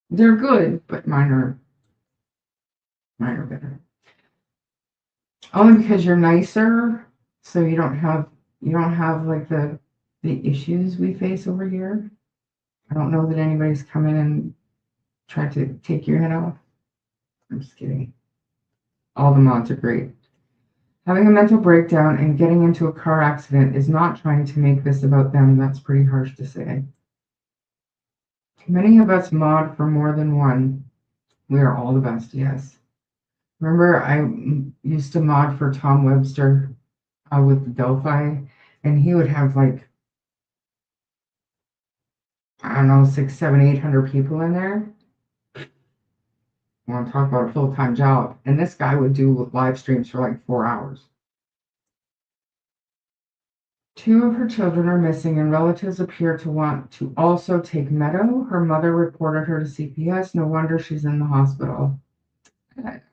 They're good, but mine are better. Only because you're nicer, so you don't have like the issues we face over here. I don't know that anybody's come in and tried to take your head off. I'm just kidding. All the mods are great. Having a mental breakdown and getting into a car accident is not trying to make this about them. That's pretty harsh to say. Many of us mod for more than one. We are all the best, yes. Remember, I used to mod for Tom Webster with Delphi, and he would have like, I don't know, 600, 700, 800 people in there. I want to talk about a full-time job. And this guy would do live streams for like 4 hours. 2 of her children are missing, and relatives appear to want to also take Meadow. Her mother reported her to CPS. No wonder she's in the hospital.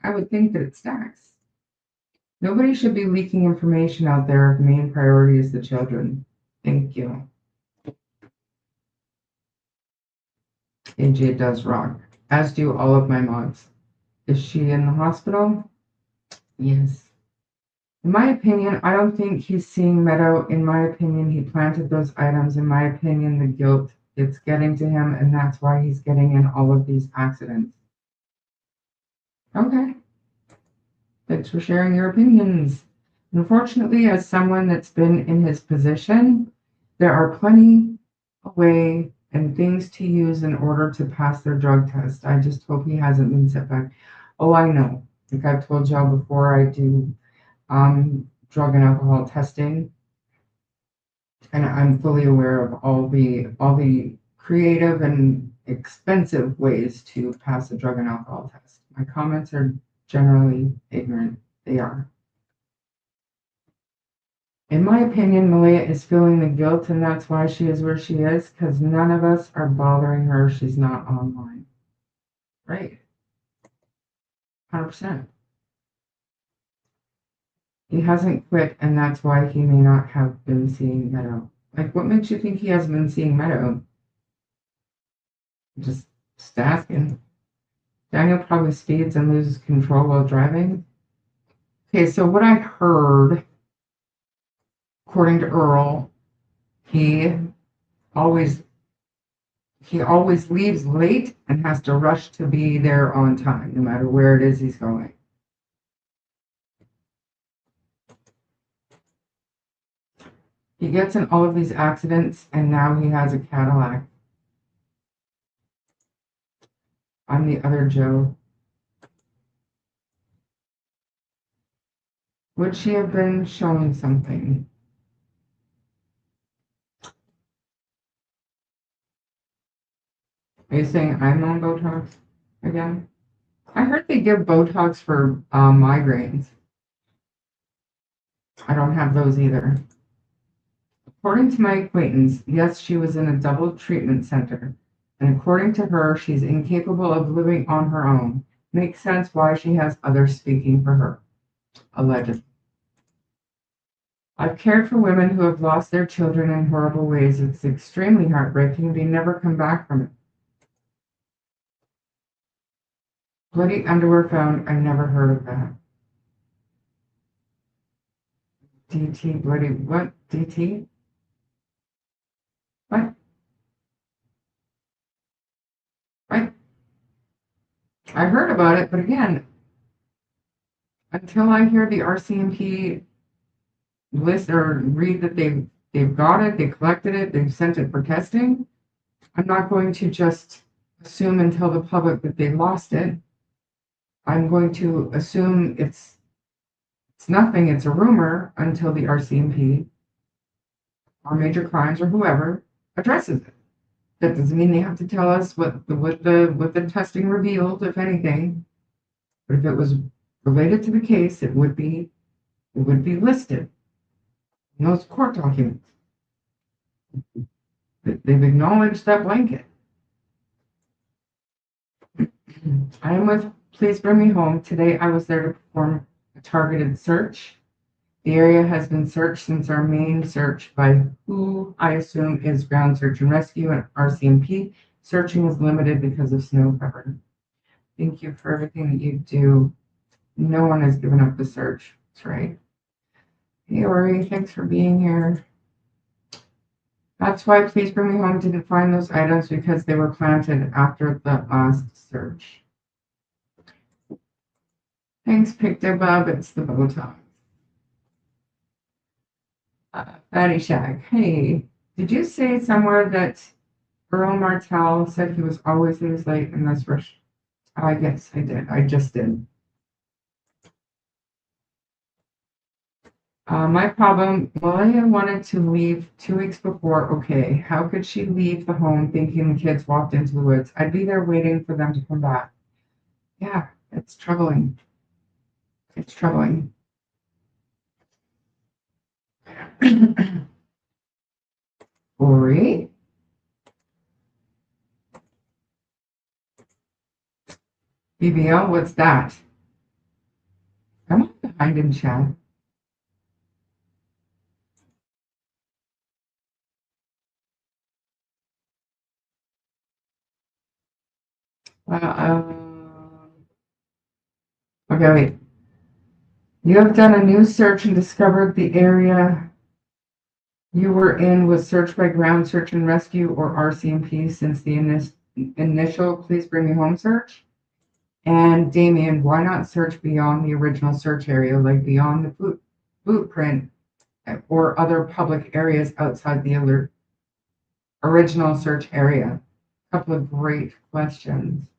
I would think that it stacks. Nobody should be leaking information out there if the main priority is the children. Thank you. AJ does rock, as do all of my mods. Is she in the hospital? Yes. In my opinion, I don't think he's seeing Meadow. In my opinion, he planted those items. In my opinion, the guilt, it's getting to him, and that's why he's getting in all of these accidents. Okay. Thanks for sharing your opinions. Unfortunately, as someone that's been in his position, there are plenty of way and things to use in order to pass their drug test. I just hope he hasn't been set back. Oh, I know. Like I've told y'all before, I do drug and alcohol testing, and I'm fully aware of all the creative and expensive ways to pass a drug and alcohol test. My comments are generally ignorant. They are. In my opinion, Malia is feeling the guilt, and that's why she is where she is, because none of us are bothering her. She's not online. Right. 100%. He hasn't quit, and that's why he may not have been seeing Meadow. Like, what makes you think he hasn't been seeing Meadow? Just asking. Daniel probably speeds and loses control while driving. Okay, so what I heard, according to Earl, he always leaves late and has to rush to be there on time, no matter where it is he's going. He gets in all of these accidents, and now he has a Cadillac. I'm the other Joe. Would she have been showing something? Are you saying I'm on Botox again? I heard they give Botox for migraines. I don't have those either. According to my acquaintance, yes, she was in a double treatment center. And according to her, she's incapable of living on her own. Makes sense why she has others speaking for her. Allegedly. I've cared for women who have lost their children in horrible ways. It's extremely heartbreaking. They never come back from it. Bloody underwear found. I never heard of that. DT, bloody, what? DT? What? What? I heard about it, but again, until I hear the RCMP list or read that they've got it, they collected it, they've sent it for testing, I'm not going to just assume and tell the public that they lost it. I'm going to assume it's nothing, it's a rumor until the RCMP or Major Crimes or whoever addresses it. That doesn't mean they have to tell us what the testing revealed, if anything. But if it was related to the case, it would be listed in those court documents. They've acknowledged that blanket. I am with Please Bring Me Home. Today I was there to perform a targeted search. The area has been searched since our main search by who I assume is Ground Search and Rescue and RCMP. Searching is limited because of snow cover. Thank you for everything that you do. No one has given up the search. That's right. Hey, Ori, thanks for being here. That's why Please Bring Me Home didn't find those items, because they were planted after the last search. Thanks, Pictobub. It's the Botox. Fatty Shag. Hey, did you say somewhere that Earl Martell said he was always late in this rush? I guess I did. I just did. My problem, Malia wanted to leave 2 weeks before. Okay, how could she leave the home thinking the kids walked into the woods? I'd be there waiting for them to come back. Yeah, it's troubling. It's troubling. Ori? BBL, what's that? Come on behind him, Chad. Okay, wait. You have done a new search and discovered the area you were in was searched by Ground Search and Rescue or RCMP since the initial Please Bring Me Home search? And Damien, why not search beyond the original search area, like beyond the boot print or other public areas outside the original search area? A couple of great questions.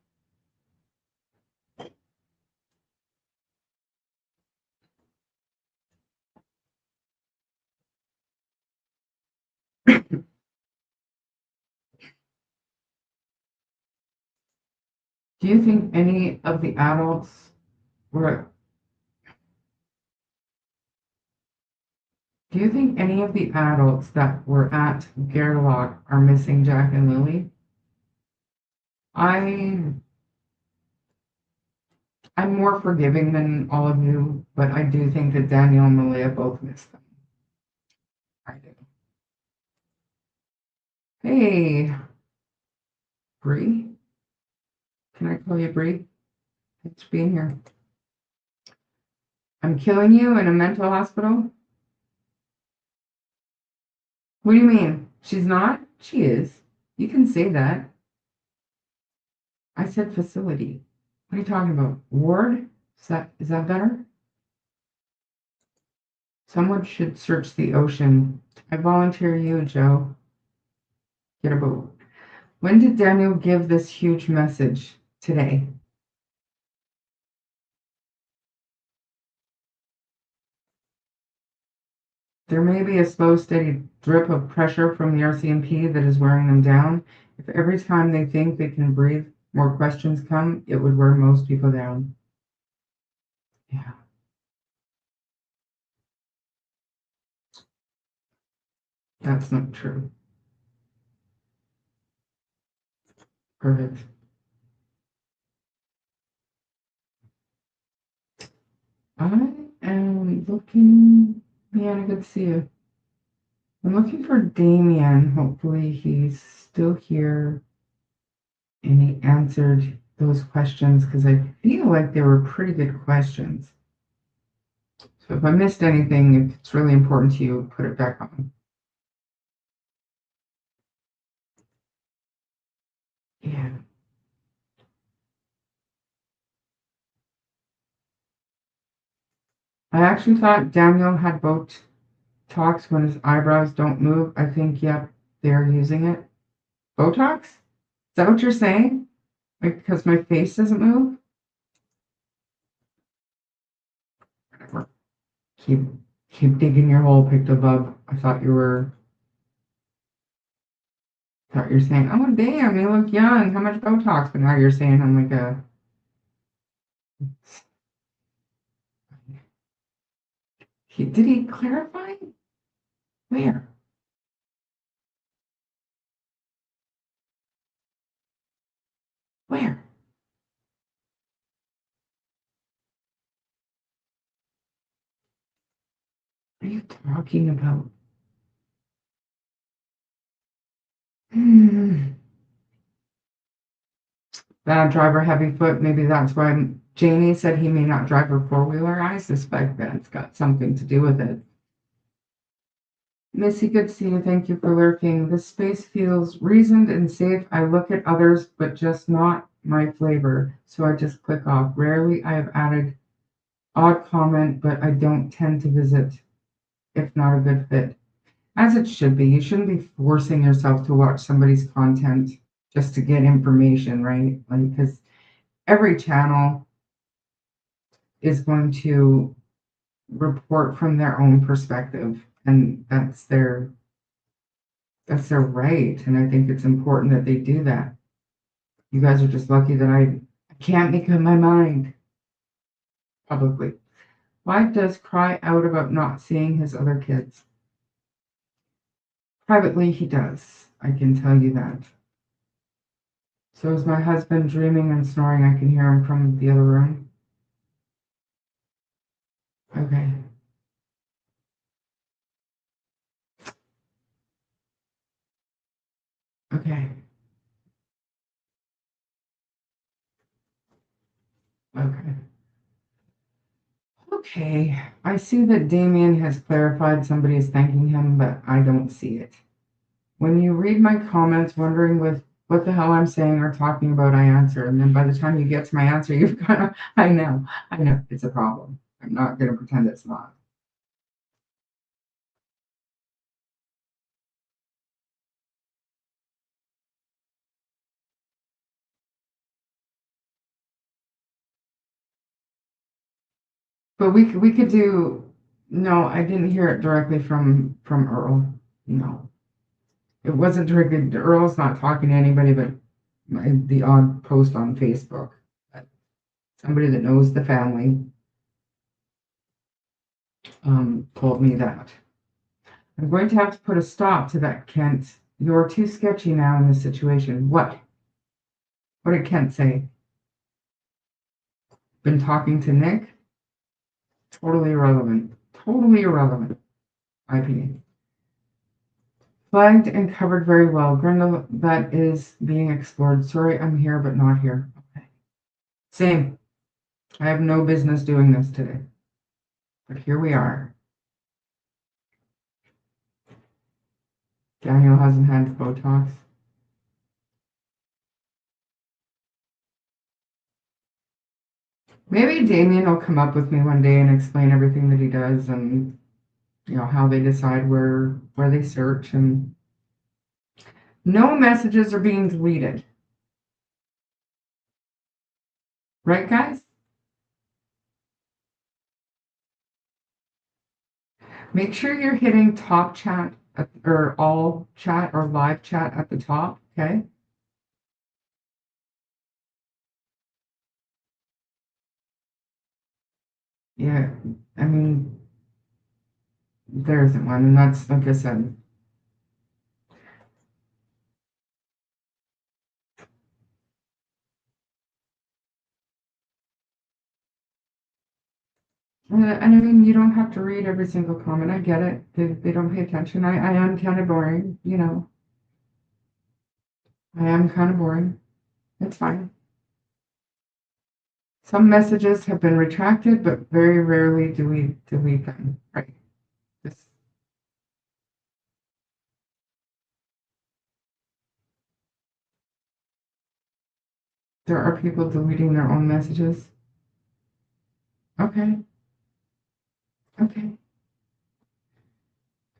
Do you think any of the adults were Do you think any of the adults that were at Gerlach are missing Jack and Lily? I'm more forgiving than all of you, but I do think that Daniel and Malia both miss them. I do. Hey, Bree. Can I call you Bree? Thanks for being here. I'm killing you in a mental hospital? What do you mean? She's not? She is. You can say that. I said facility. What are you talking about? Ward? Is that better? Someone should search the ocean. I volunteer you, Joe. Get a boat. When did Daniel give this huge message? Today. There may be a slow, steady drip of pressure from the RCMP that is wearing them down. If every time they think they can breathe, more questions come, it would wear most people down. Yeah. That's not true. Perfect. I am looking. Yeah, good to see you. I'm looking for Damien. Hopefully he's still here and he answered those questions, because I feel like they were pretty good questions. So if I missed anything, if it's really important to you, put it back on. Yeah. I actually thought Daniel had Botox when his eyebrows don't move. I think, yep, they're using it. Botox? Is that what you're saying? Like, because my face doesn't move? Whatever. Keep digging your hole, Pictobub. I thought you were saying, oh damn, you look young. How much Botox? But now you're saying I'm like a Did he clarify? Where? Where? What are you talking about? Bad driver, heavy foot. Maybe that's why Janie said he may not drive her four-wheeler. I suspect that's got something to do with it. Missy, good to see you. Thank you for lurking. This space feels reasoned and safe. I look at others, but just not my flavor. So I just click off. Rarely I have added odd comment, but I don't tend to visit if not a good fit. As it should be. You shouldn't be forcing yourself to watch somebody's content just to get information, right? Like, because every channel is going to report from their own perspective, and that's their right. And I think it's important that they do that. You guys are just lucky that I can't make up my mind publicly. Why does cry out about not seeing his other kids? Privately, he does. I can tell you that. So is my husband dreaming and snoring? I can hear him from the other room. Okay. Okay. Okay. Okay. I see that Damien has clarified somebody is thanking him, but I don't see it. When you read my comments wondering with what the hell I'm saying or talking about, I answer. And then by the time you get to my answer, you've got I know it's a problem. I'm not going to pretend it's not. But we could do, no, I didn't hear it directly from Earl. No. It wasn't directed, Earl's not talking to anybody but the odd post on Facebook. Somebody that knows the family told me that. I'm going to have to put a stop to that, Kent. You're too sketchy now in this situation. What? What did Kent say? Been talking to Nick? Totally irrelevant. Totally irrelevant. My opinion. Flagged and covered very well. Grindel, that is being explored. Sorry, I'm here, but not here. Okay. Same. I have no business doing this today. But here we are. Daniel hasn't had Botox. Maybe Damien will come up with me one day and explain everything that he does and how they decide where they search, and no messages are being deleted. Right, guys? Make sure you're hitting top chat or all chat or live chat at the top, okay? Yeah, I mean, there isn't one, and that's like I said. And I mean, you don't have to read every single comment. I get it. They don't pay attention. I am kind of boring, I am kind of boring. It's fine. Some messages have been retracted, but very rarely do we delete them, right? This, there are people deleting their own messages. Okay. Okay.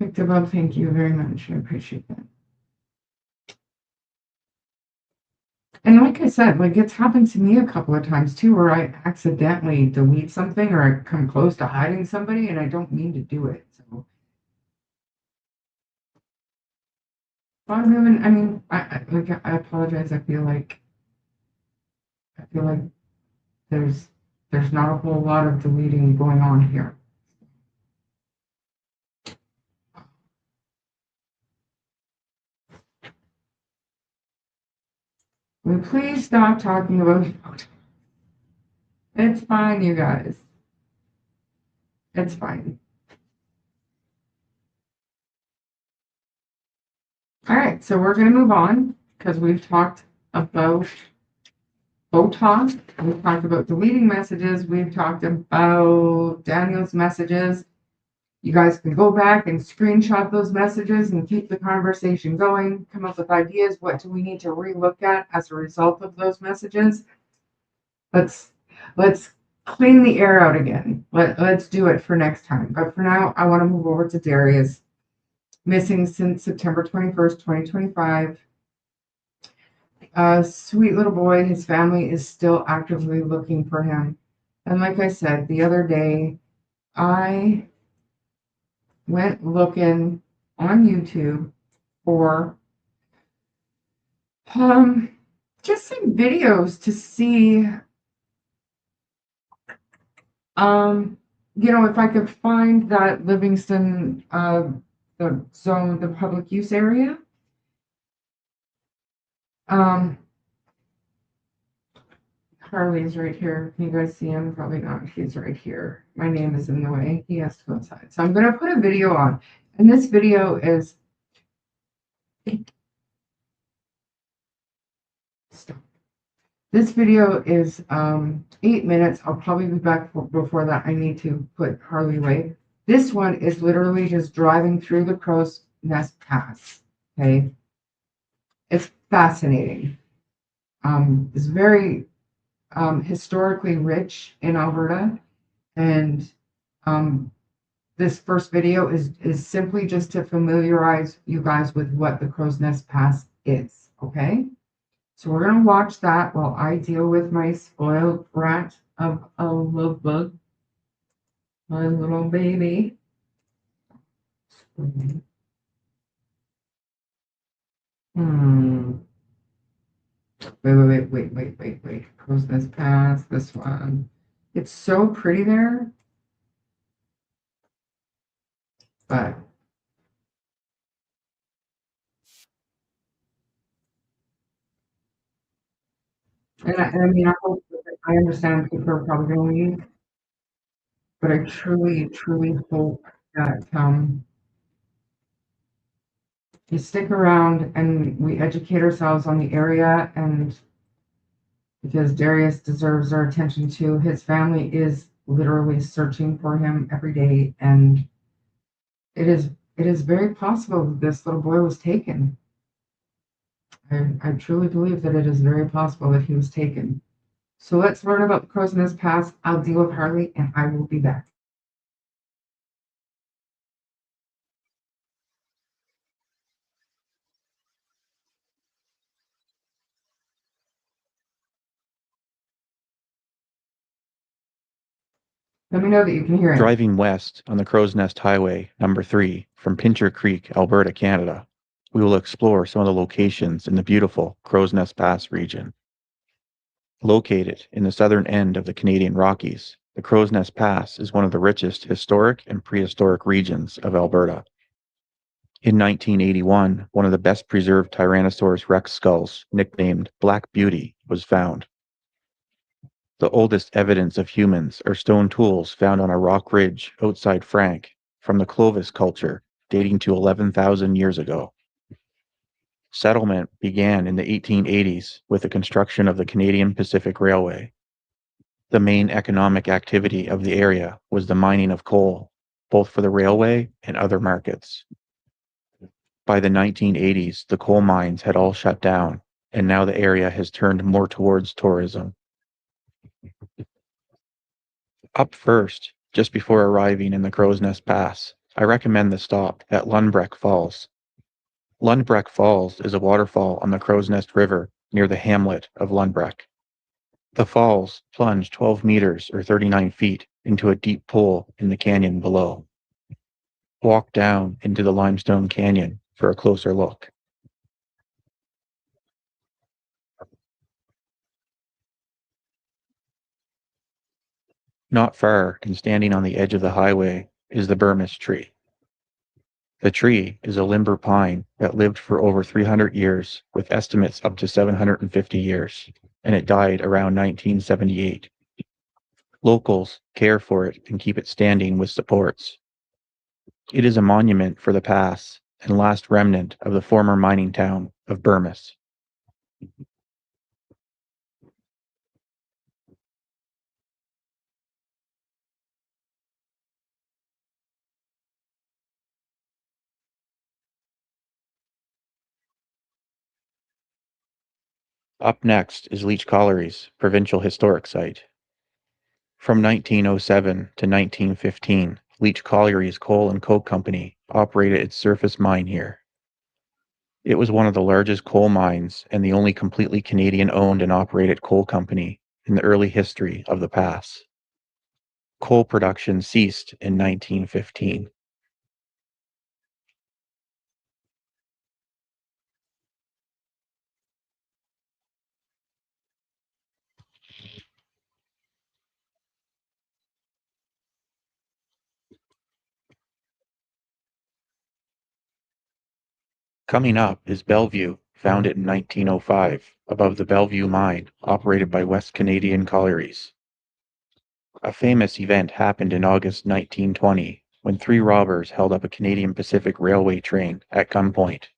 Picked above, thank you very much. I appreciate that. And like I said, like it's happened to me a couple of times too, where I accidentally delete something or I come close to hiding somebody and I don't mean to do it. So, well, I mean, I apologize. I feel like there's not a whole lot of deleting going on here. Will we please stop talking about Botox? It's fine, you guys. It's fine. All right, so we're going to move on because we've talked about Botox. We've talked about deleting messages. We've talked about Daniel's messages. You guys can go back and screenshot those messages and keep the conversation going. Come up with ideas. What do we need to relook at as a result of those messages? Let's clean the air out again. Let's do it for next time. But for now, I want to move over to Darius. Missing since September 21st, 2025. Sweet little boy. His family is still actively looking for him. And like I said the other day, I went looking on YouTube for just some videos to see if I could find that Livingston the zone, the public use area. Harley's right here. Can you guys see him? Probably not. He's right here. My name is in the way. He has to go inside. So I'm going to put a video on. And this video is... Stop. This video is 8 minutes. I'll probably be back before that. I need to put Harley away. This one is literally just driving through the Crow's Nest Pass. Okay. It's fascinating. It's very historically rich in Alberta. And this first video is simply just to familiarize you guys with what the Crow's Nest Pass is. Okay. So we're going to watch that while I deal with my spoiled brat of a love bug. My little baby. Wait. Crow's Nest Pass, this one. It's so pretty there. But I mean, I understand people are probably going to leave, but I truly hope that you stick around and we educate ourselves on the area, and because Darius deserves our attention too. His family is literally searching for him every day, and it is very possible that this little boy was taken. I truly believe that it is very possible that he was taken. So let's learn about the Crow's Nest Pass. I'll deal with Harley, and I will be back. Let me know that you can hear it. Driving west on the Crow's Nest Highway, number 3, from Pincher Creek, Alberta, Canada, we will explore some of the locations in the beautiful Crow's Nest Pass region. Located in the southern end of the Canadian Rockies, the Crow's Nest Pass is one of the richest historic and prehistoric regions of Alberta. In 1981, one of the best preserved Tyrannosaurus rex skulls, nicknamed Black Beauty, was found. The oldest evidence of humans are stone tools found on a rock ridge outside Frank from the Clovis culture dating to 11,000 years ago. Settlement began in the 1880s with the construction of the Canadian Pacific Railway. The main economic activity of the area was the mining of coal, both for the railway and other markets. By the 1980s, the coal mines had all shut down, and now the area has turned more towards tourism. Up first, just before arriving in the Crow's Nest Pass, I recommend the stop at Lundbreck Falls. Lundbreck Falls is a waterfall on the Crow's Nest River near the hamlet of Lundbreck. The falls plunge 12 meters or 39 feet into a deep pool in the canyon below. Walk down into the limestone canyon for a closer look. Not far and standing on the edge of the highway is the Burmis tree. The tree is a limber pine that lived for over 300 years, with estimates up to 750 years, and it died around 1978. Locals care for it and keep it standing with supports. It is a monument for the past and last remnant of the former mining town of Burmis. Up next is Leach Colliery's Provincial Historic Site. From 1907 to 1915, Leach Colliery's Coal and Coke Company operated its surface mine here. It was one of the largest coal mines and the only completely Canadian-owned and operated coal company in the early history of the pass. Coal production ceased in 1915. Coming up is Bellevue, founded in 1905, above the Bellevue Mine, operated by West Canadian Collieries. A famous event happened in August 1920 when three robbers held up a Canadian Pacific Railway train at gunpoint.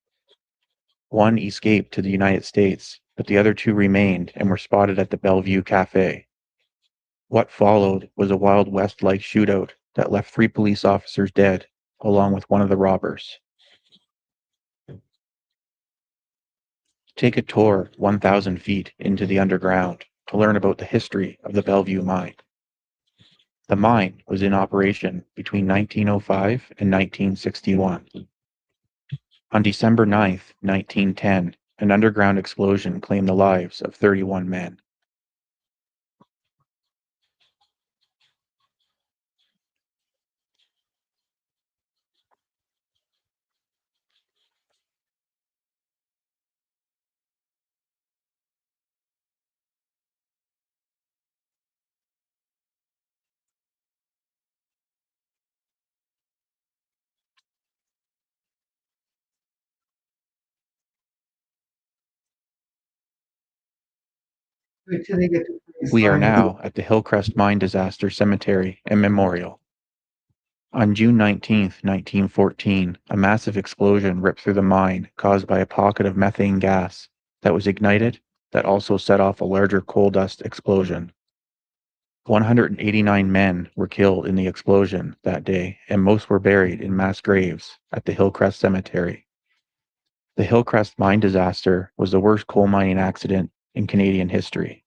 One escaped to the United States, but the other two remained and were spotted at the Bellevue Cafe. What followed was a Wild West-like shootout that left three police officers dead, along with one of the robbers. Take a tour 1,000 feet into the underground to learn about the history of the Bellevue Mine. The mine was in operation between 1905 and 1961. On December 9, 1910, an underground explosion claimed the lives of 31 men. Wait till they get to the We are slide. now at the Hillcrest Mine Disaster Cemetery and Memorial. On June 19, 1914, a massive explosion ripped through the mine caused by a pocket of methane gas that was ignited that also set off a larger coal dust explosion. 189 men were killed in the explosion that day, and most were buried in mass graves at the Hillcrest Cemetery. The Hillcrest mine disaster was the worst coal mining accident in Canadian history.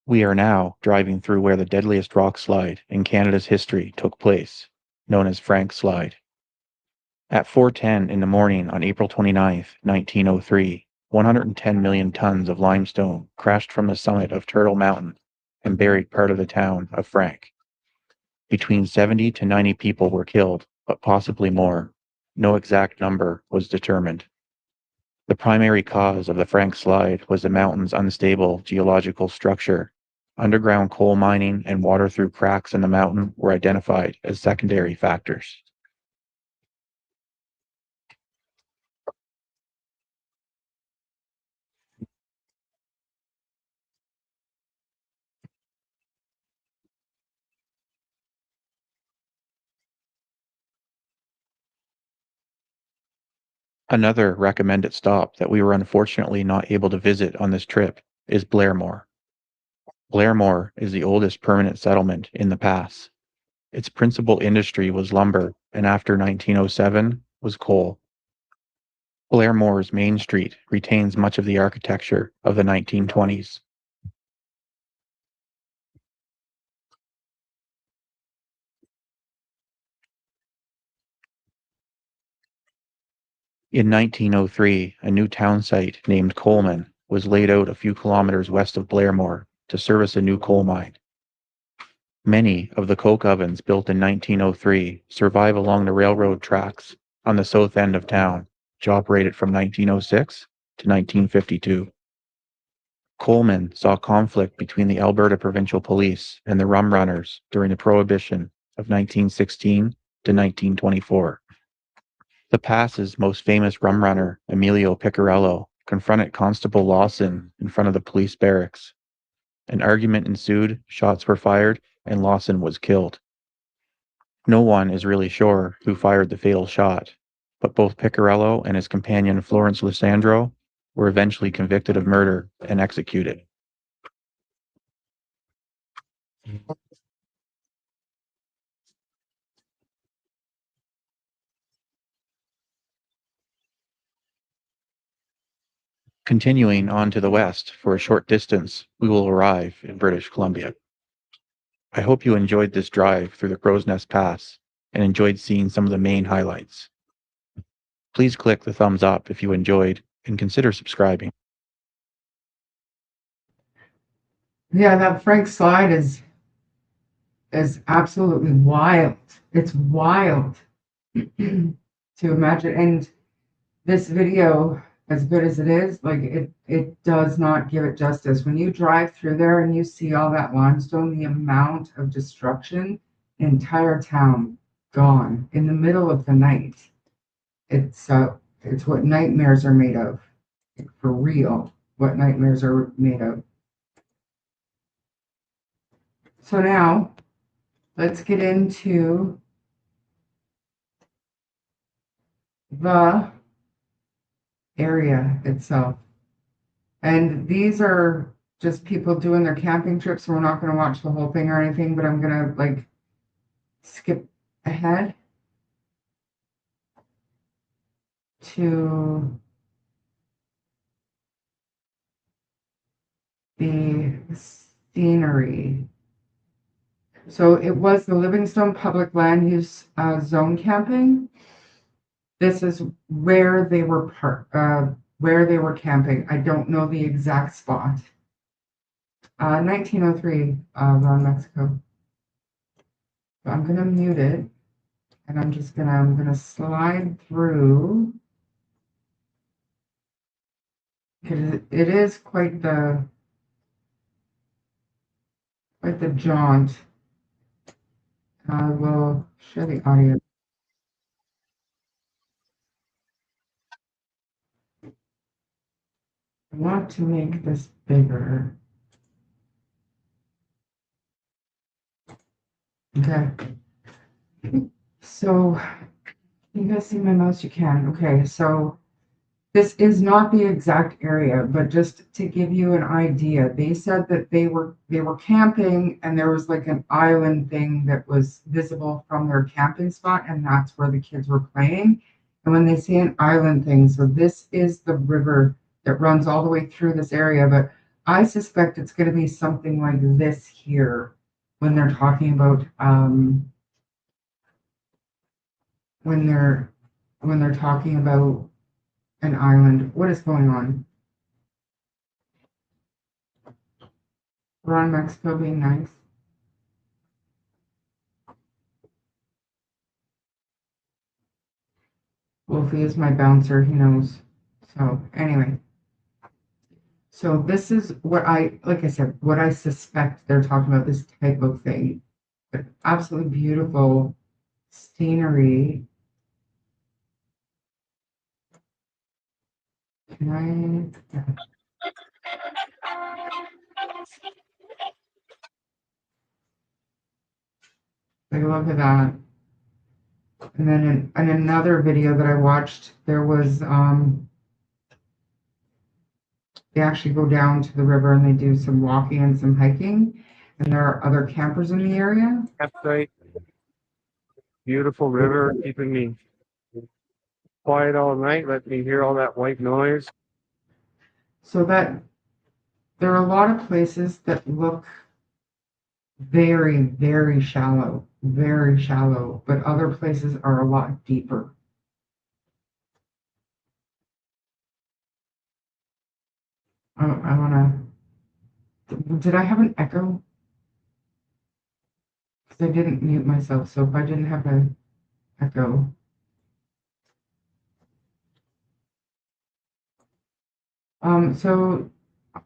We are now driving through where the deadliest rock slide in Canada's history took place, known as Frank Slide. At 4:10 in the morning on April 29, 1903, 110 million tons of limestone crashed from the summit of Turtle Mountain and buried part of the town of Frank. Between 70 to 90 people were killed, but possibly more. No exact number was determined. The primary cause of the Frank Slide was the mountain's unstable geological structure. Underground coal mining and water through cracks in the mountain were identified as secondary factors. Another recommended stop that we were unfortunately not able to visit on this trip is Blairmore. Blairmore is the oldest permanent settlement in the pass. Its principal industry was lumber, and after 1907 was coal. Blairmore's Main Street retains much of the architecture of the 1920s. In 1903, a new town site named Coleman was laid out a few kilometers west of Blairmore to service a new coal mine. Many of the coke ovens built in 1903 survive along the railroad tracks on the south end of town, which operated from 1906 to 1952. Coleman saw conflict between the Alberta Provincial Police and the rum runners during the Prohibition of 1916 to 1924. The pass's most famous rum runner, Emilio Piccarello, confronted Constable Lawson in front of the police barracks. An argument ensued, shots were fired, and Lawson was killed. No one is really sure who fired the fatal shot, but both Piccarello and his companion Florence Lysandro were eventually convicted of murder and executed. Continuing on to the west for a short distance, we will arrive in British Columbia. I hope you enjoyed this drive through the Crow's Nest Pass and enjoyed seeing some of the main highlights. Please click the thumbs up if you enjoyed and consider subscribing. Yeah, that Frank slide is absolutely wild. It's wild to imagine. And this video, as good as it is, like it does not give it justice. When you drive through there and you see all that limestone, the amount of destruction, entire town gone in the middle of the night. It's what nightmares are made of. For real, what nightmares are made of. So now, let's get into the area itself. And these are just people doing their camping trips, so we're not going to watch the whole thing or anything, but I'm going to like skip ahead to the scenery. So it was the Livingstone Public Land Use Zone camping. This is where they were camping. I don't know the exact spot. 1903, around Mexico. So I'm gonna mute it, and I'm gonna slide through. Because it is quite the jaunt. I will share the audio. I want to make this bigger. Okay. So, you guys see my mouse? You can. Okay, so this is not the exact area, but just to give you an idea, they said that they were camping and there was like an island thing that was visible from their camping spot, and that's where the kids were playing. And when they say an island thing, so this is the river that runs all the way through this area, but I suspect it's going to be something like this here when they're talking about when they're talking about an island. What is going on? We're on Mexico being nice. Wolfie is my bouncer, he knows. So anyway. So this is what like I said, what I suspect they're talking about, this type of thing. But absolutely beautiful scenery. Can I? Take a look at that. And then in another video that I watched, there was they actually go down to the river and they do some walking and some hiking. And there are other campers in the area. Campsite, beautiful river, keeping me quiet all night, let me hear all that white noise. So that there are a lot of places that look very, very shallow, but other places are a lot deeper. I want to. Did I have an echo? Because I didn't mute myself. So if I didn't have an echo. So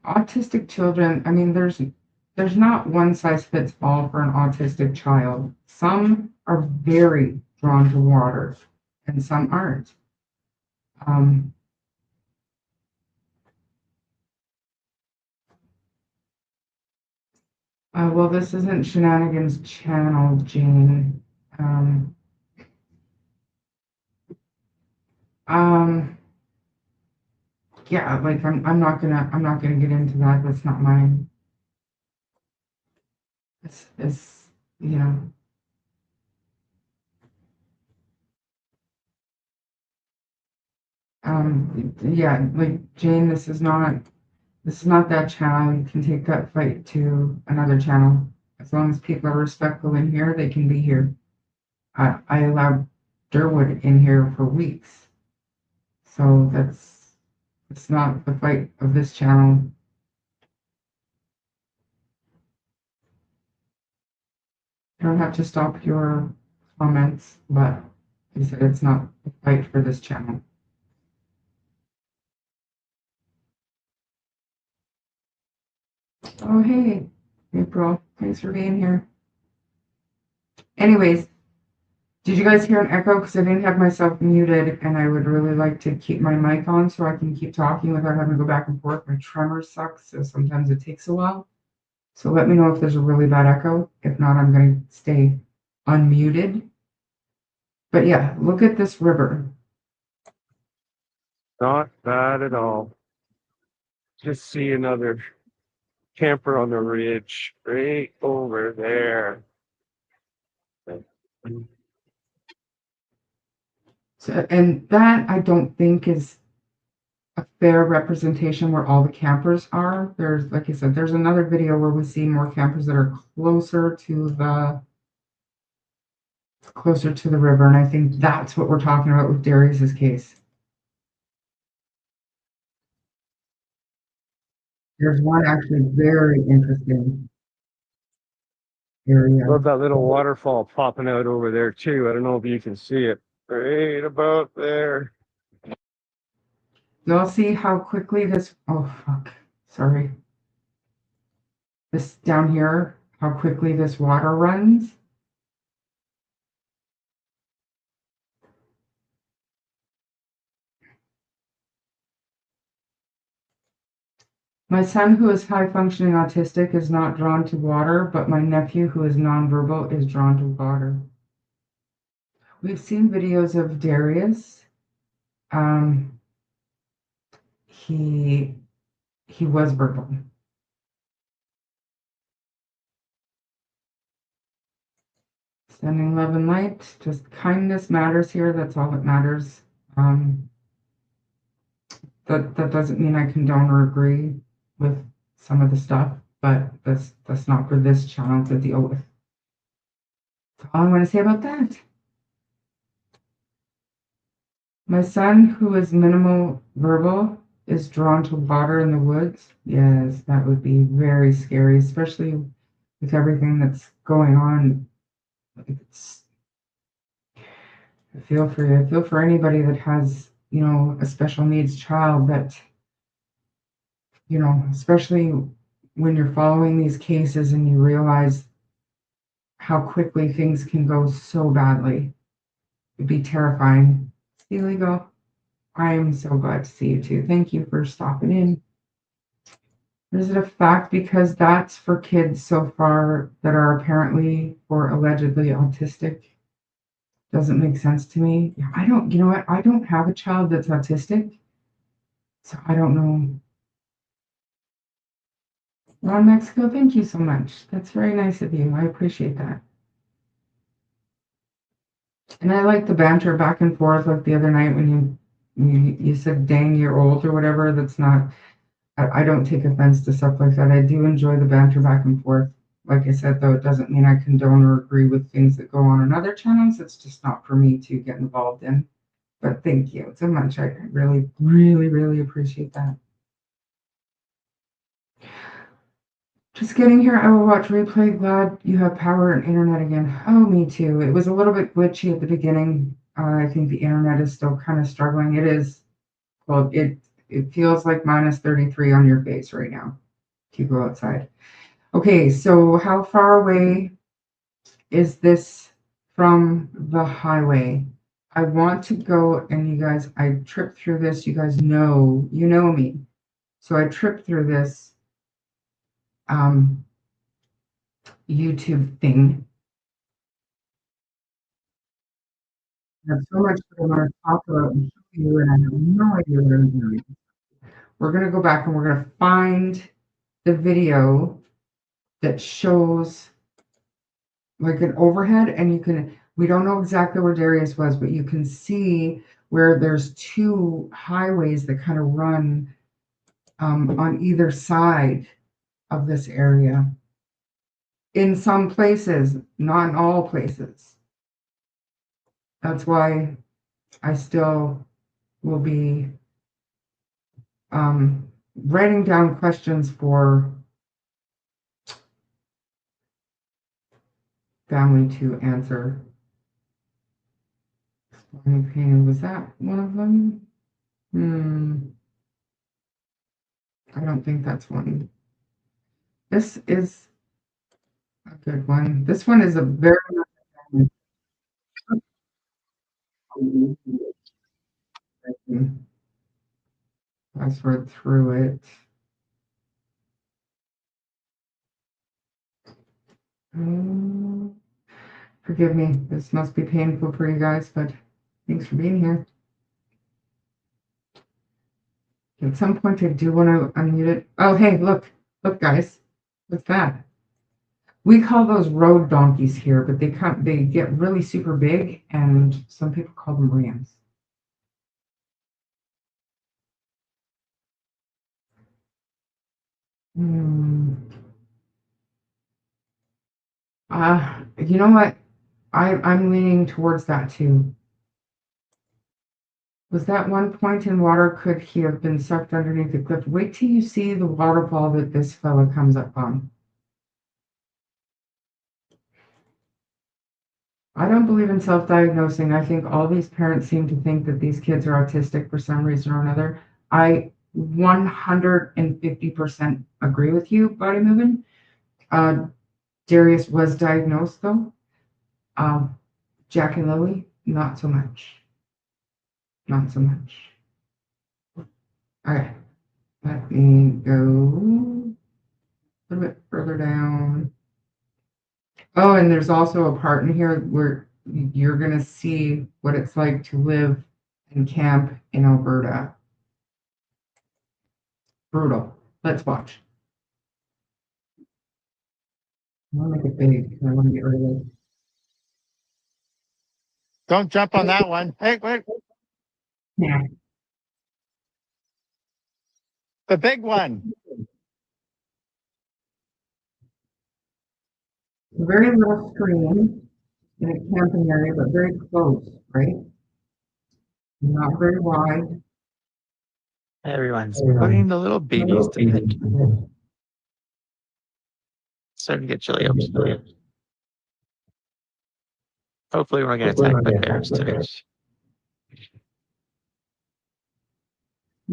autistic children, I mean, there's not one size fits all for an autistic child. Some are very drawn to water and some aren't. Um, well, this isn't Shenanigans channel, Jane. Um, um, yeah, like I'm not gonna get into that. That's not mine. It's you know, yeah, like Jane, this is not that channel. You can take that fight to another channel. As long as people are respectful in here, they can be here. I allowed Durwood in here for weeks. So it's not the fight of this channel. You don't have to stop your comments, but he said it's not the fight for this channel. Oh, hey, April. Thanks for being here. Anyways, did you guys hear an echo? Because I didn't have myself muted, and I would really like to keep my mic on so I can keep talking without having to go back and forth. My tremor sucks, so sometimes it takes a while. So let me know if there's a really bad echo. If not, I'm going to stay unmuted. But yeah, look at this river. Not bad at all. Just see another camper on the ridge right over there. So, and that I don't think is a fair representation where all the campers are. There's, like I said, there's another video where we see more campers that are closer to the river, and I think that's what we're talking about with Darius's case. There's one actually very interesting area. Love that little waterfall popping out over there too. I don't know if you can see it. Right about there. You'll see how quickly this, oh fuck, sorry. This down here, how quickly this water runs. My son, who is high functioning autistic, is not drawn to water, but my nephew, who is nonverbal, is drawn to water. We've seen videos of Darius. He was verbal. Sending love and light. Just kindness matters here. That's all that matters. That doesn't mean I condone or agree with some of the stuff, but that's not for this channel to deal with. That's all I'm going to say about that. My son, who is minimal verbal, is drawn to water in the woods. Yes, that would be very scary, especially with everything that's going on. I feel for you. I feel for anybody that has, a special needs child that, especially when you're following these cases and you realize how quickly things can go so badly. It'd be terrifying. Illegal. I am so glad to see you too. Thank you for stopping in. Is it a fact because that's for kids so far that are apparently or allegedly autistic? Doesn't make sense to me. I don't, you know what? I don't have a child that's autistic, so I don't know. Ron Mexico, thank you so much. That's very nice of you. I appreciate that. And I like the banter back and forth, like the other night when you said dang you're old or whatever. That's not, I don't take offense to stuff like that. I do enjoy the banter back and forth. Like I said, though, it doesn't mean I condone or agree with things that go on other channels. It's just not for me to get involved in. But thank you so much. I really, really, really appreciate that. Just getting here. I will watch replay. Glad you have power and internet again. Oh, me too. It was a little bit glitchy at the beginning. I think the internet is still kind of struggling. It is. Well, it feels like minus 33 on your face right now if you go outside. Okay, so how far away is this from the highway? I want to go, and you guys, I tripped through this. You guys know, you know me. So I tripped through this YouTube thing. I have so much that I want to talk about and show you, and I have no idea what I'm doing. We're going to go back and we're going to find the video that shows like an overhead, and you can, we don't know exactly where Darius was, but you can see where there's two highways that kind of run on either side of this area. In some places, not in all places. That's why I still will be writing down questions for family to answer. Exploring pain, was that one of them? I don't think that's one. This is a good one. This one is a very password through it. Forgive me. This must be painful for you guys, but thanks for being here. At some point, I do want to unmute it. Oh, hey, look, guys. What's that? We call those road donkeys here, but they get really super big, and some people call them rams. You know what? I'm leaning towards that too. Was that one point in water? Could he have been sucked underneath the cliff? Wait till you see the waterfall that this fella comes up on. I don't believe in self-diagnosing. I think all these parents seem to think that these kids are autistic for some reason or another. I 150% agree with you, Body Moving. Darius was diagnosed though. Jack and Lily, not so much. Not so much. All right, let me go a little bit further down. Oh, and there's also a part in here where you're going to see what it's like to live and camp in Alberta. Brutal. Let's watch. I want to make it big because I want to get rid of it. Don't jump on that one. Hey, wait. Yeah. The big one. Very little screen in a camping area, but very close, right? Not very wide. Everyone's putting the little babies to bed. Starting to get chilly outside. Hopefully we're going to get attacked by bears today.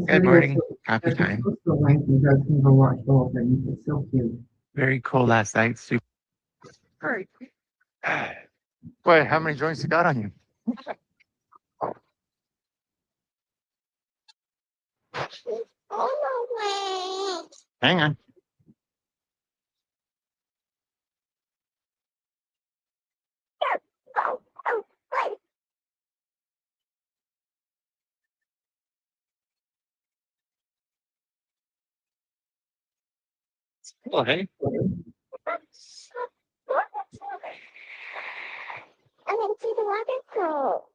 Good morning. Happy time. You guys can go watch the whole thing. It's so cute. Very cold last night. Super. All right. Boy, how many joints you got on you? Hang on. Oh, hey.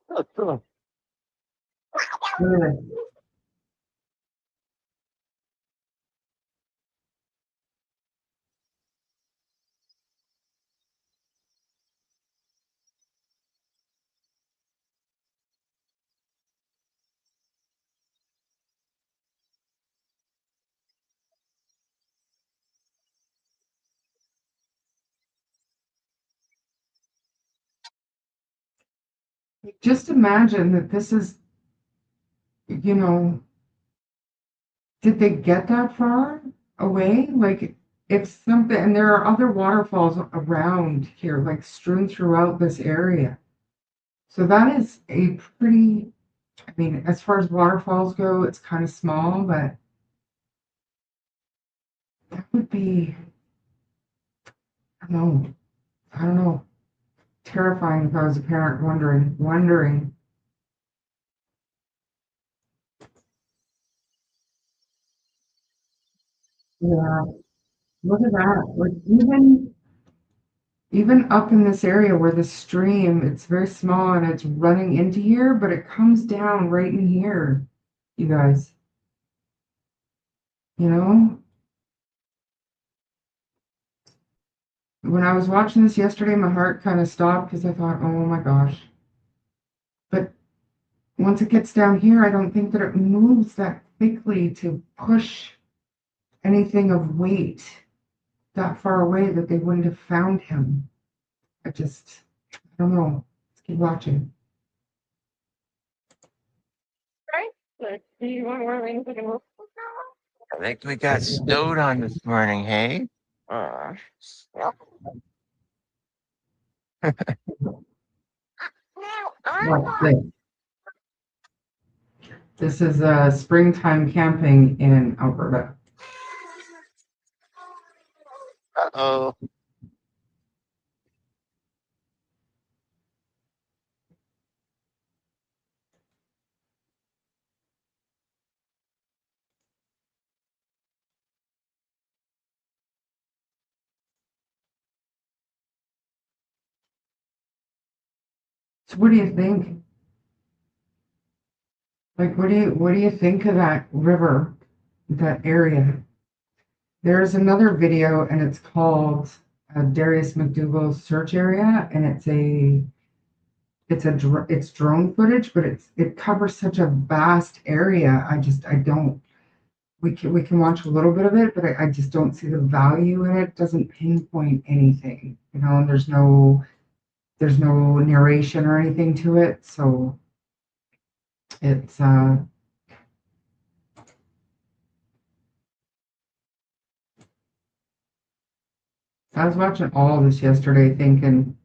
Oh, cool. Good. Just imagine that this is, you know, did they get that far away? Like, if something, and there are other waterfalls around here, like strewn throughout this area. So that is a pretty, I mean, as far as waterfalls go, it's kind of small, but that would be, I don't know, terrifying if I was a parent wondering. Yeah, look at that. Like even up in this area where the stream, it's very small and it's running into here, but it comes down right in here, you guys. You know, when I was watching this yesterday, my heart kind of stopped because I thought, oh my gosh. But once it gets down here, I don't think that it moves that quickly to push anything of weight that far away that they wouldn't have found him. I don't know. Let's keep watching. Do you want more wings? I think we got snowed on this morning, hey? Watch this. This is springtime camping in Alberta. Uh-oh. So what do you think? Like, what do you think of that river, that area? There's another video, and it's called Darius MacDougall's search area, and it's drone footage, but it covers such a vast area. I don't. We can watch a little bit of it, but I just don't see the value in it. It doesn't pinpoint anything, and there's no narration or anything to it, so it's I was watching all of this yesterday thinking,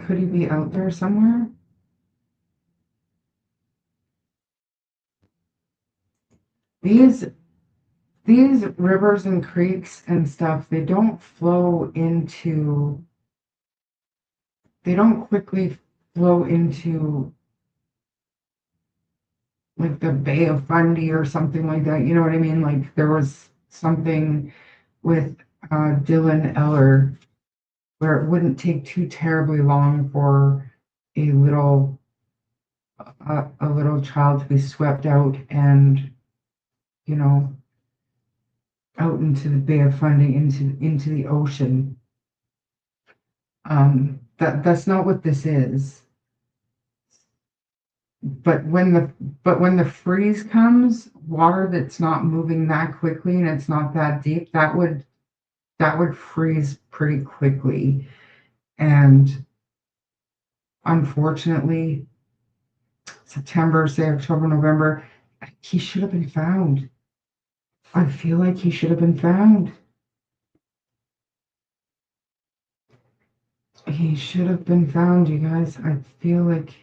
could he be out there somewhere? These these rivers and creeks and stuff, they don't quickly flow into like the Bay of Fundy or something like that. You know what I mean? Like there was something with Dylan Eller where it wouldn't take too terribly long for a little child to be swept out and you know out into the Bay of Fundy into the ocean. That's not what this is. But when the freeze comes, water that's not moving that quickly and it's not that deep, that would freeze pretty quickly. And unfortunately, September, say October, November, he should have been found. I feel like he should have been found. He should have been found, you guys. I feel like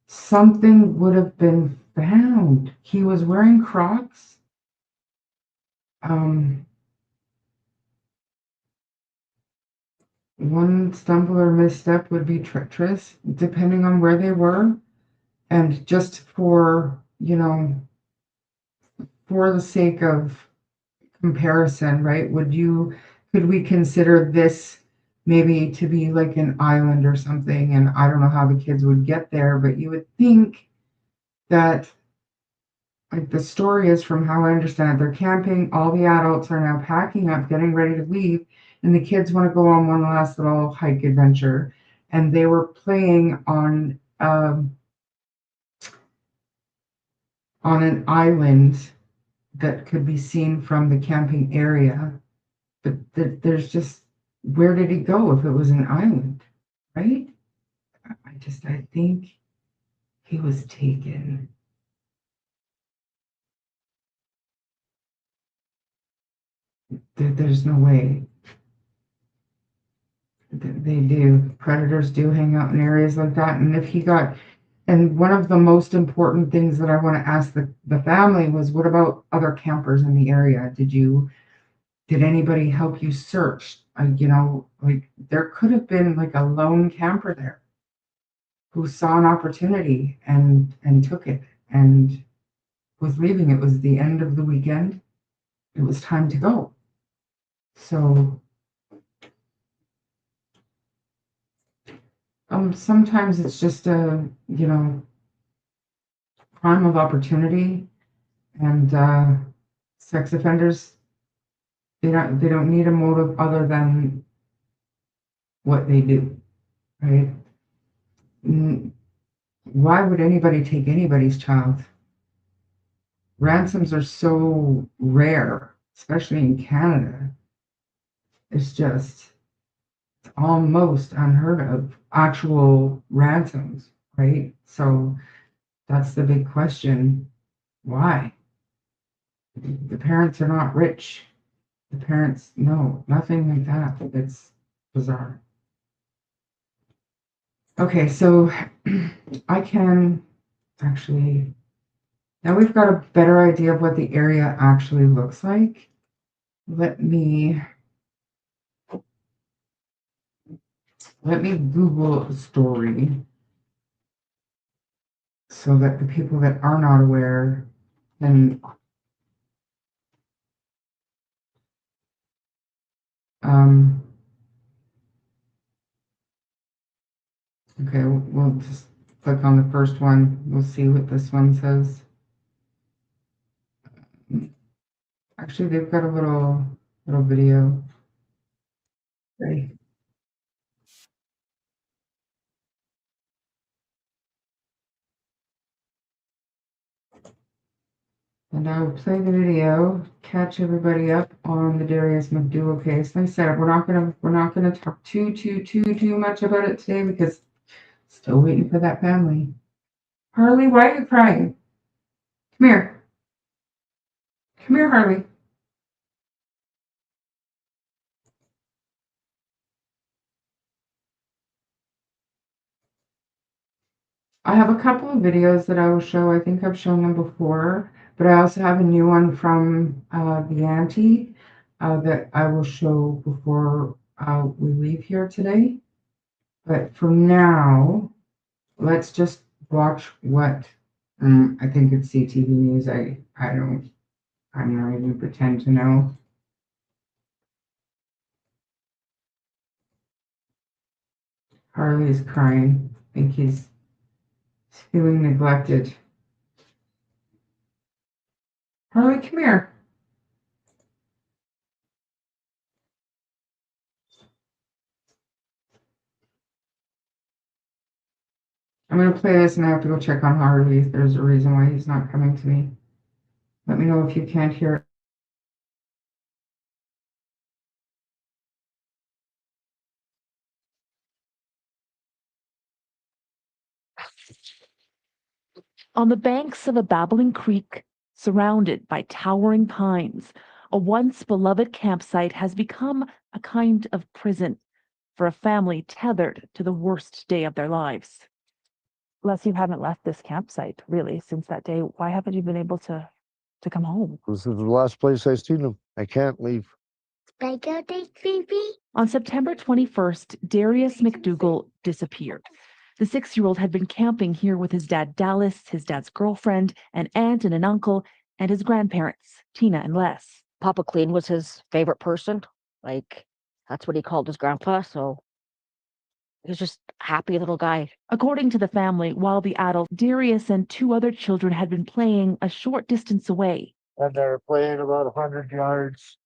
something would have been found. He was wearing Crocs. One stumble or misstep would be treacherous, depending on where they were. And just for the sake of comparison, right? Could we consider this maybe to be like an island or something? And I don't know how the kids would get there, but you would think that, like the story is, from how I understand it, they're camping, all the adults are now packing up, getting ready to leave, and the kids want to go on one last little hike adventure. and they were playing on an island that could be seen from the camping area. But there's just, where did he go if it was an island, right? I think he was taken. There's no way. They do. Predators do hang out in areas like that. And if he got, and one of the most important things that I want to ask the family was, what about other campers in the area? Did anybody help you search? Like there could have been like a lone camper there who saw an opportunity and took it and was leaving. It was the end of the weekend. It was time to go. So sometimes it's just a crime of opportunity, and sex offenders, they don't need a motive other than what they do, right? Why would anybody take anybody's child? Ransoms are so rare, especially in Canada. It's almost unheard of, actual ransoms, right? So that's the big question. Why? The parents are not rich. The parents, no, nothing like that. It's bizarre. Okay, so I can actually, now we've got a better idea of what the area actually looks like. Let me Google a story so that the people that are not aware can okay, we'll just click on the first one. We'll see what this one says. Actually, they've got a little video. Okay. And I will play the video, catch everybody up on the Darius MacDougall case. Like I said, we're not gonna talk too much about it today because still waiting for that family. Harley, why are you crying? Come here. Come here, Harley. I have a couple of videos that I will show. I think I've shown them before, but I also have a new one from the auntie that I will show before we leave here today. But for now, let's just watch what I think it's CTV News. I'm not even pretend to know. Harley is crying. I think he's feeling neglected. Harley, come here. I'm going to play this and I have to go check on Harley. There's a reason why he's not coming to me. Let me know if you can't hear it. On the banks of a babbling creek, surrounded by towering pines, a once beloved campsite has become a kind of prison for a family tethered to the worst day of their lives. Les, you haven't left this campsite, really, since that day. Why haven't you been able to come home? This is the last place I've seen him. I can't leave. On September 21st, Darius MacDougall disappeared. The 6-year-old had been camping here with his dad, Dallas, his dad's girlfriend, an aunt and an uncle, and his grandparents, Tina and Les. Papa Clean was his favorite person. Like, that's what he called his grandpa. So he was just a happy little guy. According to the family, while the adult, Darius and 2 other children had been playing a short distance away. And they're playing about 100 yards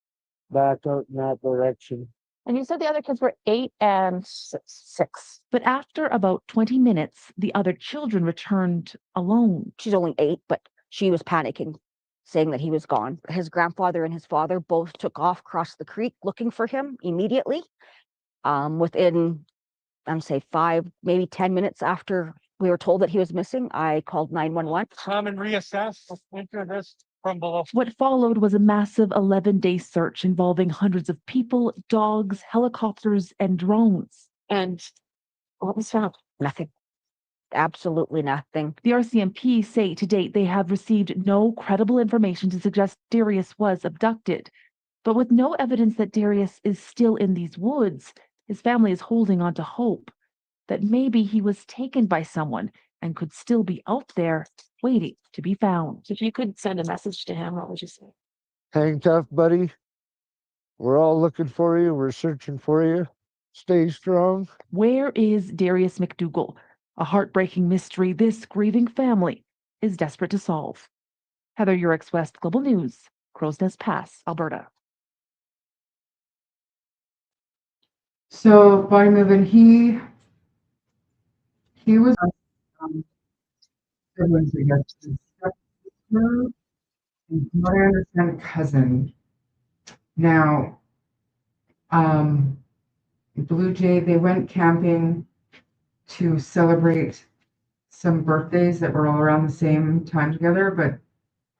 back out in that direction. And you said the other kids were 8 and 6. But after about 20 minutes, the other children returned alone. She's only 8, but she was panicking, saying that he was gone. His grandfather and his father both took off across the creek looking for him immediately. Within, I'm say 5, maybe 10 minutes after we were told that he was missing, I called 911. Come and reassess. Let's enter this from below. What followed was a massive 11-day search involving hundreds of people, dogs, helicopters, and drones. And what was found? Nothing. Absolutely nothing. The RCMP say to date they have received no credible information to suggest Darius was abducted. But with no evidence that Darius is still in these woods, his family is holding on to hope that maybe he was taken by someone and could still be out there waiting to be found. If you could send a message to him, what would you say? Hang tough, buddy. We're all looking for you. We're searching for you. Stay strong. Where is Darius MacDougall? A heartbreaking mystery this grieving family is desperate to solve. Heather Urix West, Global News, Crow's Nest Pass, Alberta. So by moving, he was siblings, I guess, his stepsister, and from what I understand, cousin. Now, Blue Jay, they went camping to celebrate some birthdays that were all around the same time together, but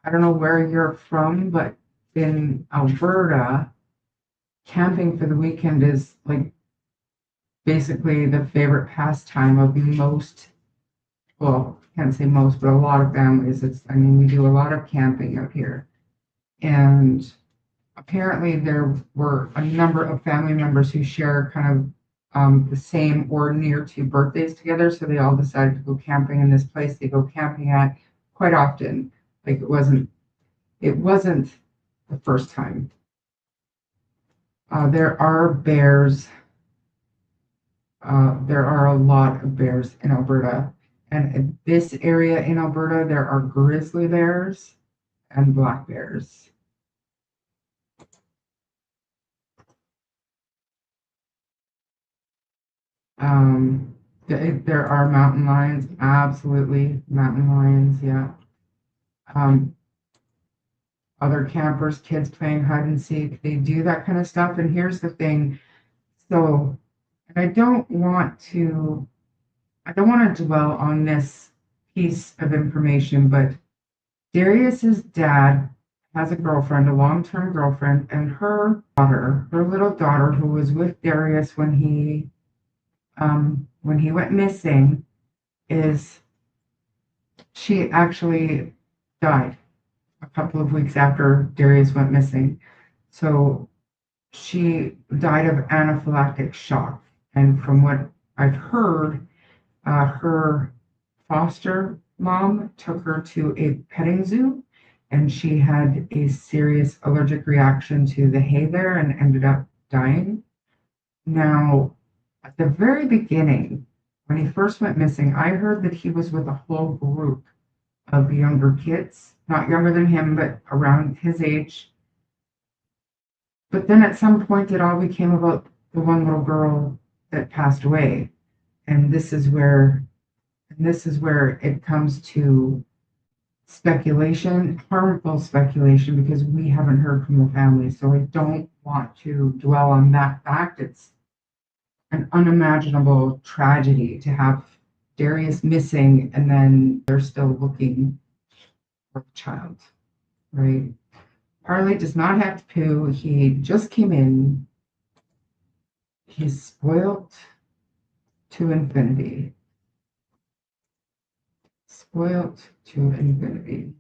I don't know where you're from, but in Alberta, camping for the weekend is like basically the favorite pastime of most, well, I can't say most, but a lot of families. We do a lot of camping out here. And apparently there were a number of family members who share kind of the same or near to birthdays together. So they all decided to go camping in this place they go camping at quite often. Like it wasn't the first time. There are bears. There are a lot of bears in Alberta. And in this area in Alberta, there are grizzly bears and black bears. There are mountain lions, absolutely mountain lions, yeah. Other campers, kids playing hide and seek, they do that kind of stuff. And here's the thing. So, and I don't want to dwell on this piece of information, but Darius's dad has a girlfriend, a long-term girlfriend, and her little daughter, who was with Darius when he went missing, she actually died a couple of weeks after Darius went missing. So she died of anaphylactic shock. And from what I've heard, her foster mom took her to a petting zoo, and she had a serious allergic reaction to the hay there and ended up dying. Now, at the very beginning, when he first went missing, I heard that he was with a whole group of younger kids, not younger than him, but around his age. But then at some point, it all became about the one little girl that passed away. And this is where it comes to speculation, harmful speculation, because we haven't heard from the family. So I don't want to dwell on that fact. It's an unimaginable tragedy to have Darius missing and then they're still looking for the child, right? Harley does not have to poo. He just came in. He's spoiled to infinity. Spoiled to infinity.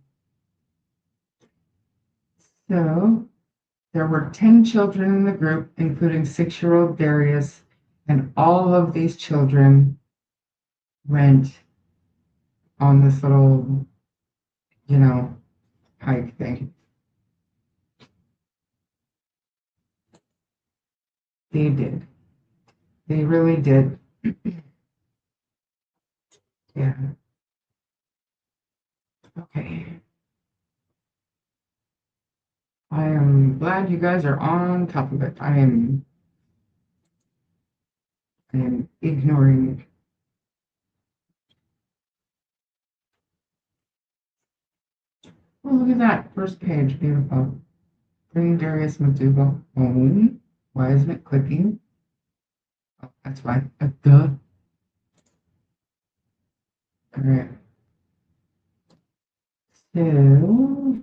So there were 10 children in the group, including 6-year-old Darius, and all of these children went on this little, hike thing. They did. They really did. Yeah. Okay. I am glad you guys are on top of it. I am am ignoring it. Oh, look at that first page, beautiful. Bringing Darius MacDougall home. Why isn't it clicking? Oh, that's why. Duh. All right. So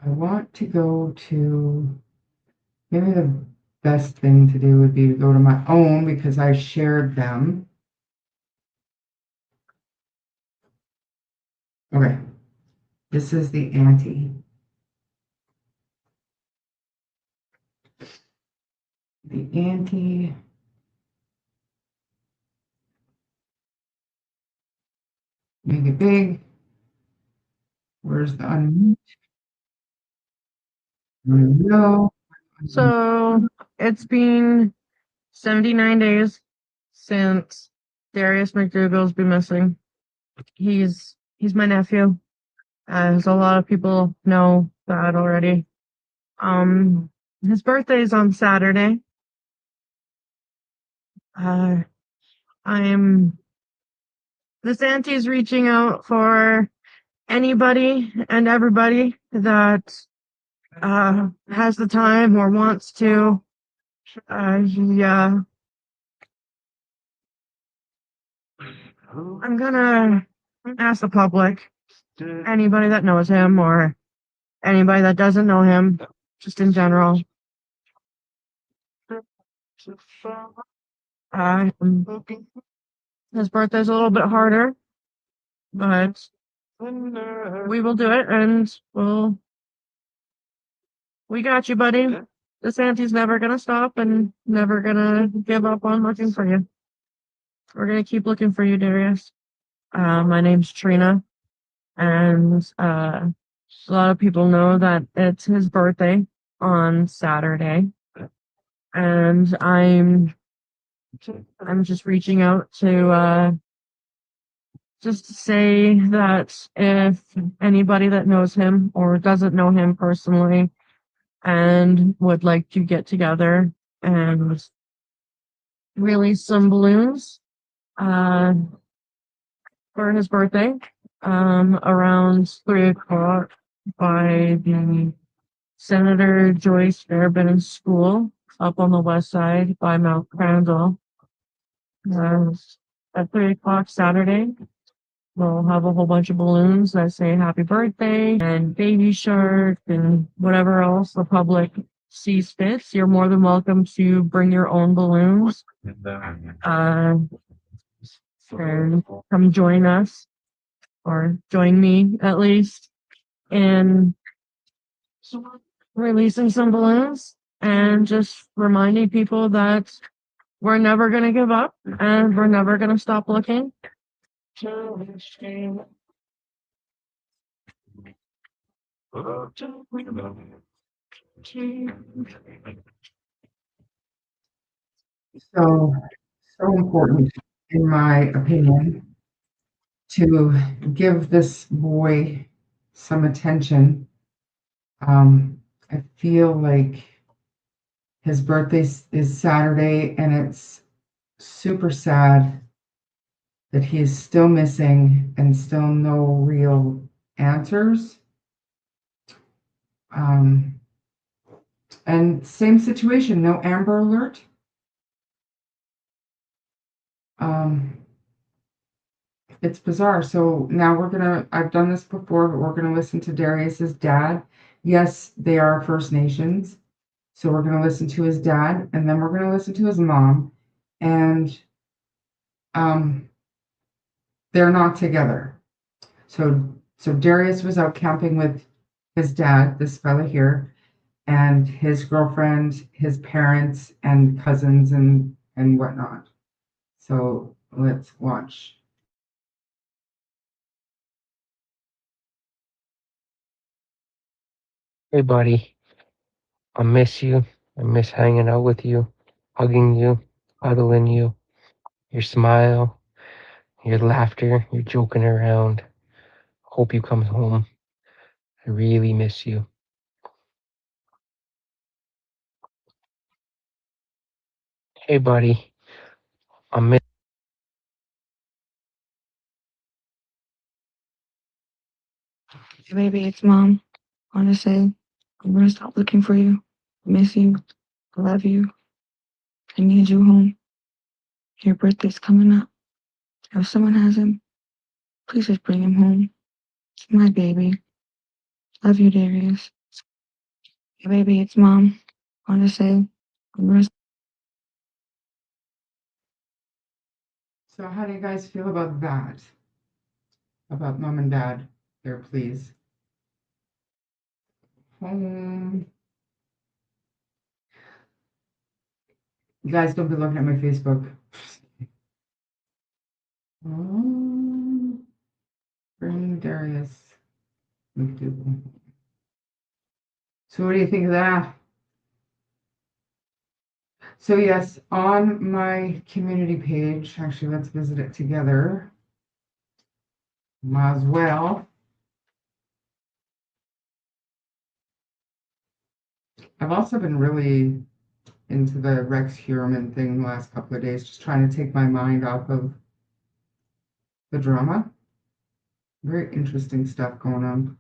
I want to go to, maybe the best thing to do would be to go to my own because I shared them. Okay. This is the auntie. The auntie. Make it big. Where's the unmute? No. So it's been 79 days since Darius MacDougall's been missing. He's my nephew, as a lot of people know that already. His birthday is on Saturday. This auntie's reaching out for anybody and everybody that has the time or wants to. I'm gonna ask the public, anybody that knows him or anybody that doesn't know him, just in general. His birthday's a little bit harder, but we will do it, and we got you, buddy. This auntie's never gonna stop and never gonna give up on looking for you. We're gonna keep looking for you, Darius. My name's Trina, and a lot of people know that it's his birthday on Saturday, and I'm just reaching out to just to say that if anybody that knows him or doesn't know him personally and would like to get together and release some balloons for his birthday around 3 o'clock by the Senator Joyce Fairbairn School up on the west side by MacDougall. At 3 o'clock Saturday, we'll have a whole bunch of balloons that say happy birthday and baby shark and whatever else the public sees fits. You're more than welcome to bring your own balloons and come join us, or join me at least, in releasing some balloons and just reminding people that we're never going to give up and we're never going to stop looking. So important, in my opinion, to give this boy some attention. I feel like his birthday is Saturday, and it's super sad that he is still missing and still no real answers. And same situation, no Amber Alert. It's bizarre. So now I've done this before, but we're gonna listen to Darius's dad. Yes, they are First Nations. So we're gonna listen to his dad, and then we're gonna listen to his mom. And they're not together. So Darius was out camping with his dad, this fella here, and his girlfriend, his parents, and cousins and whatnot. So let's watch. Hey, buddy. I miss you. I miss hanging out with you, hugging you, cuddling you, your smile, your laughter, your joking around. Hope you come home. I really miss you. Hey, buddy. I'm miss. Hey, baby, it's mom. I want to say I'm gonna stop looking for you. I miss you. I love you. I need you home. Your birthday's coming up. If someone has him, please just bring him home. My baby. Love you, Darius. Hey, baby, it's mom. I want to say I'm gonna. So how do you guys feel about that? About mom and dad there, please. Home. You guys don't be looking at my Facebook. Bring Darius MacDougall. So what do you think of that? So yes, on my community page, actually, let's visit it together. Might as well. I've also been really into the Rex Heuermann thing the last couple of days, just trying to take my mind off of the drama. Very interesting stuff going on.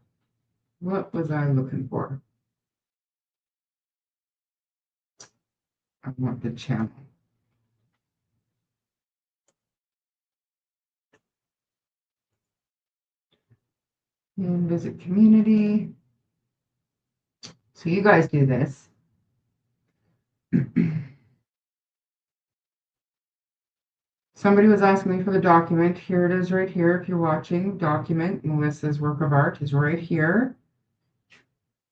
What was I looking for? I want the channel. And visit community. So you guys do this. Somebody was asking me for the document. Here it is right here. If you're watching, document, Melissa's work of art is right here.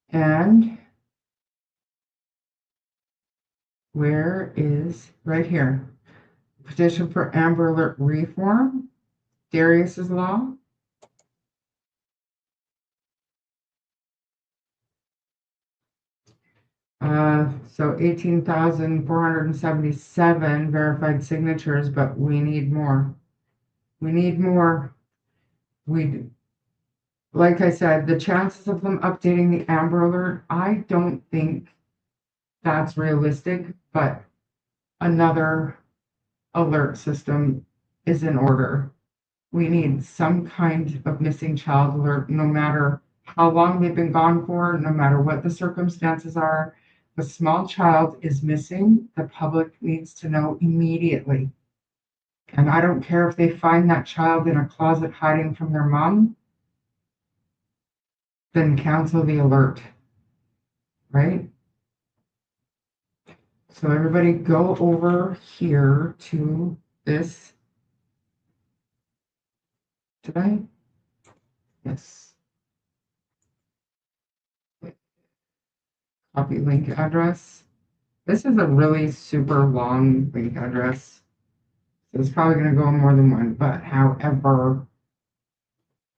And where is right here? Petition for Amber Alert reform. Darius's law. So 18,477 verified signatures, but we need more. We need more. Like I said, the chances of them updating the Amber Alert, I don't think that's realistic, but another alert system is in order. We need some kind of missing child alert, no matter how long they've been gone for, no matter what the circumstances are. If a small child is missing, the public needs to know immediately. And I don't care if they find that child in a closet hiding from their mom, then cancel the alert, right? So everybody go over here to this. Did I? Yes. Copy link address. This is a really super long link address. So it's probably going to go in more than one, but however,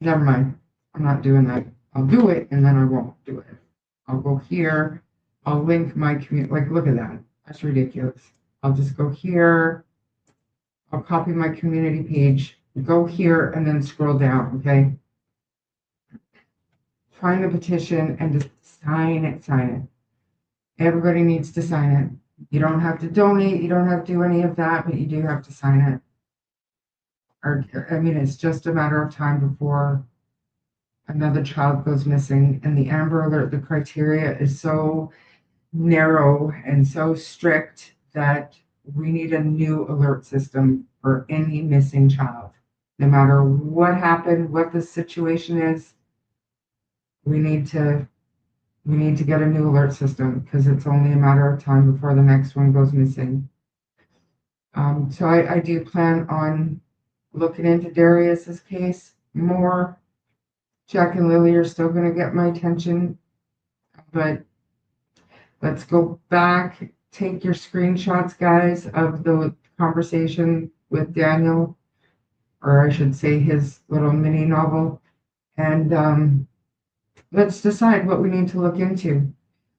never mind. I'm not doing that. I'll do it and then I won't do it. I'll go here. I'll link my community. Like, look at that. That's ridiculous. I'll just go here. I'll copy my community page, go here, and then scroll down, okay? Find the petition and just sign it, sign it. Everybody needs to sign it. You don't have to donate, you don't have to do any of that, but you do have to sign it. Or, I mean, it's just a matter of time before another child goes missing. And the Amber Alert, the criteria is so narrow and so strict that we need a new alert system for any missing child. No matter what happened, what the situation is, we need to get a new alert system because it's only a matter of time before the next one goes missing. So I do plan on looking into Darius's case more. Jack and Lily are still going to get my attention, but let's go back. Take your screenshots, guys, of the conversation with Daniel, or I should say his little mini novel, and let's decide what we need to look into.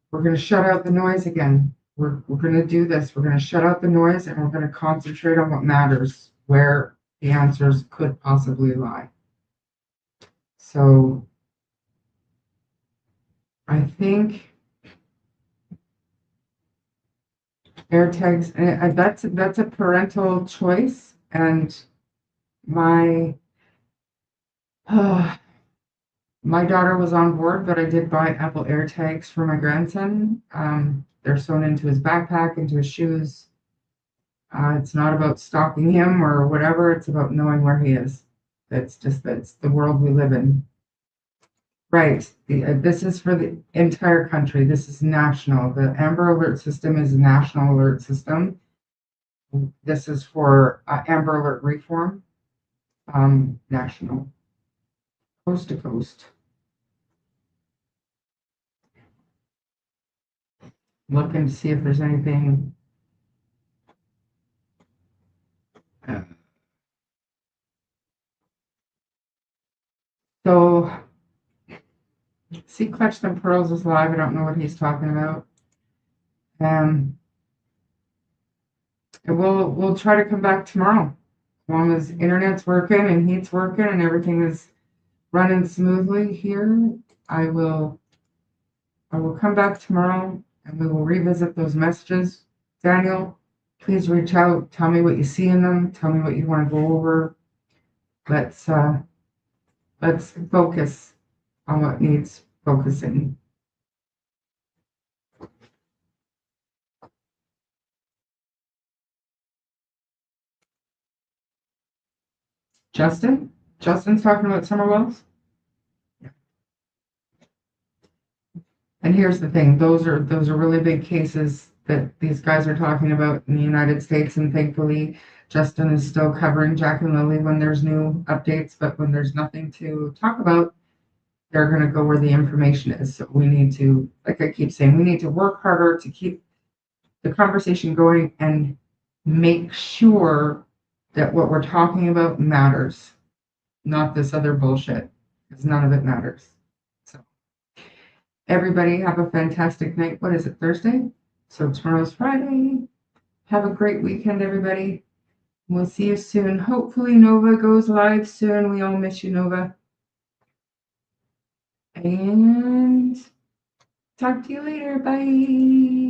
We're going to shut out the noise again. We're going to do this. We're going to shut out the noise and we're going to concentrate on what matters, where the answers could possibly lie. So I think air tags, and that's a parental choice. And my my daughter was on board, but I did buy Apple air tags for my grandson. They're sewn into his backpack, into his shoes. It's not about stalking him or whatever. It's about knowing where he is. That's the world we live in. Right. This is for the entire country. This is national. The Amber Alert system is a national alert system. This is for Amber Alert reform. National. Coast to coast. Looking to see if there's anything. So, see, Clutch Them Pearls is live. I don't know what he's talking about. And we'll try to come back tomorrow. As long as internet's working and heat's working and everything is running smoothly here, I will come back tomorrow and we will revisit those messages. Daniel, please reach out. Tell me what you see in them. Tell me what you want to go over. Let's focus on what needs focusing. Justin's talking about summer wells. And here's the thing, those are really big cases that these guys are talking about in the United States, and thankfully Justin is still covering Jack and Lily when there's new updates, but when there's nothing to talk about, they're going to go where the information is. So we need to, like I keep saying, we need to work harder to keep the conversation going and make sure that what we're talking about matters, not this other bullshit, because none of it matters. So everybody have a fantastic night. What is it, Thursday? So tomorrow's Friday. Have a great weekend, everybody. We'll see you soon. Hopefully Nova goes live soon. We all miss you, Nova. And talk to you later. Bye.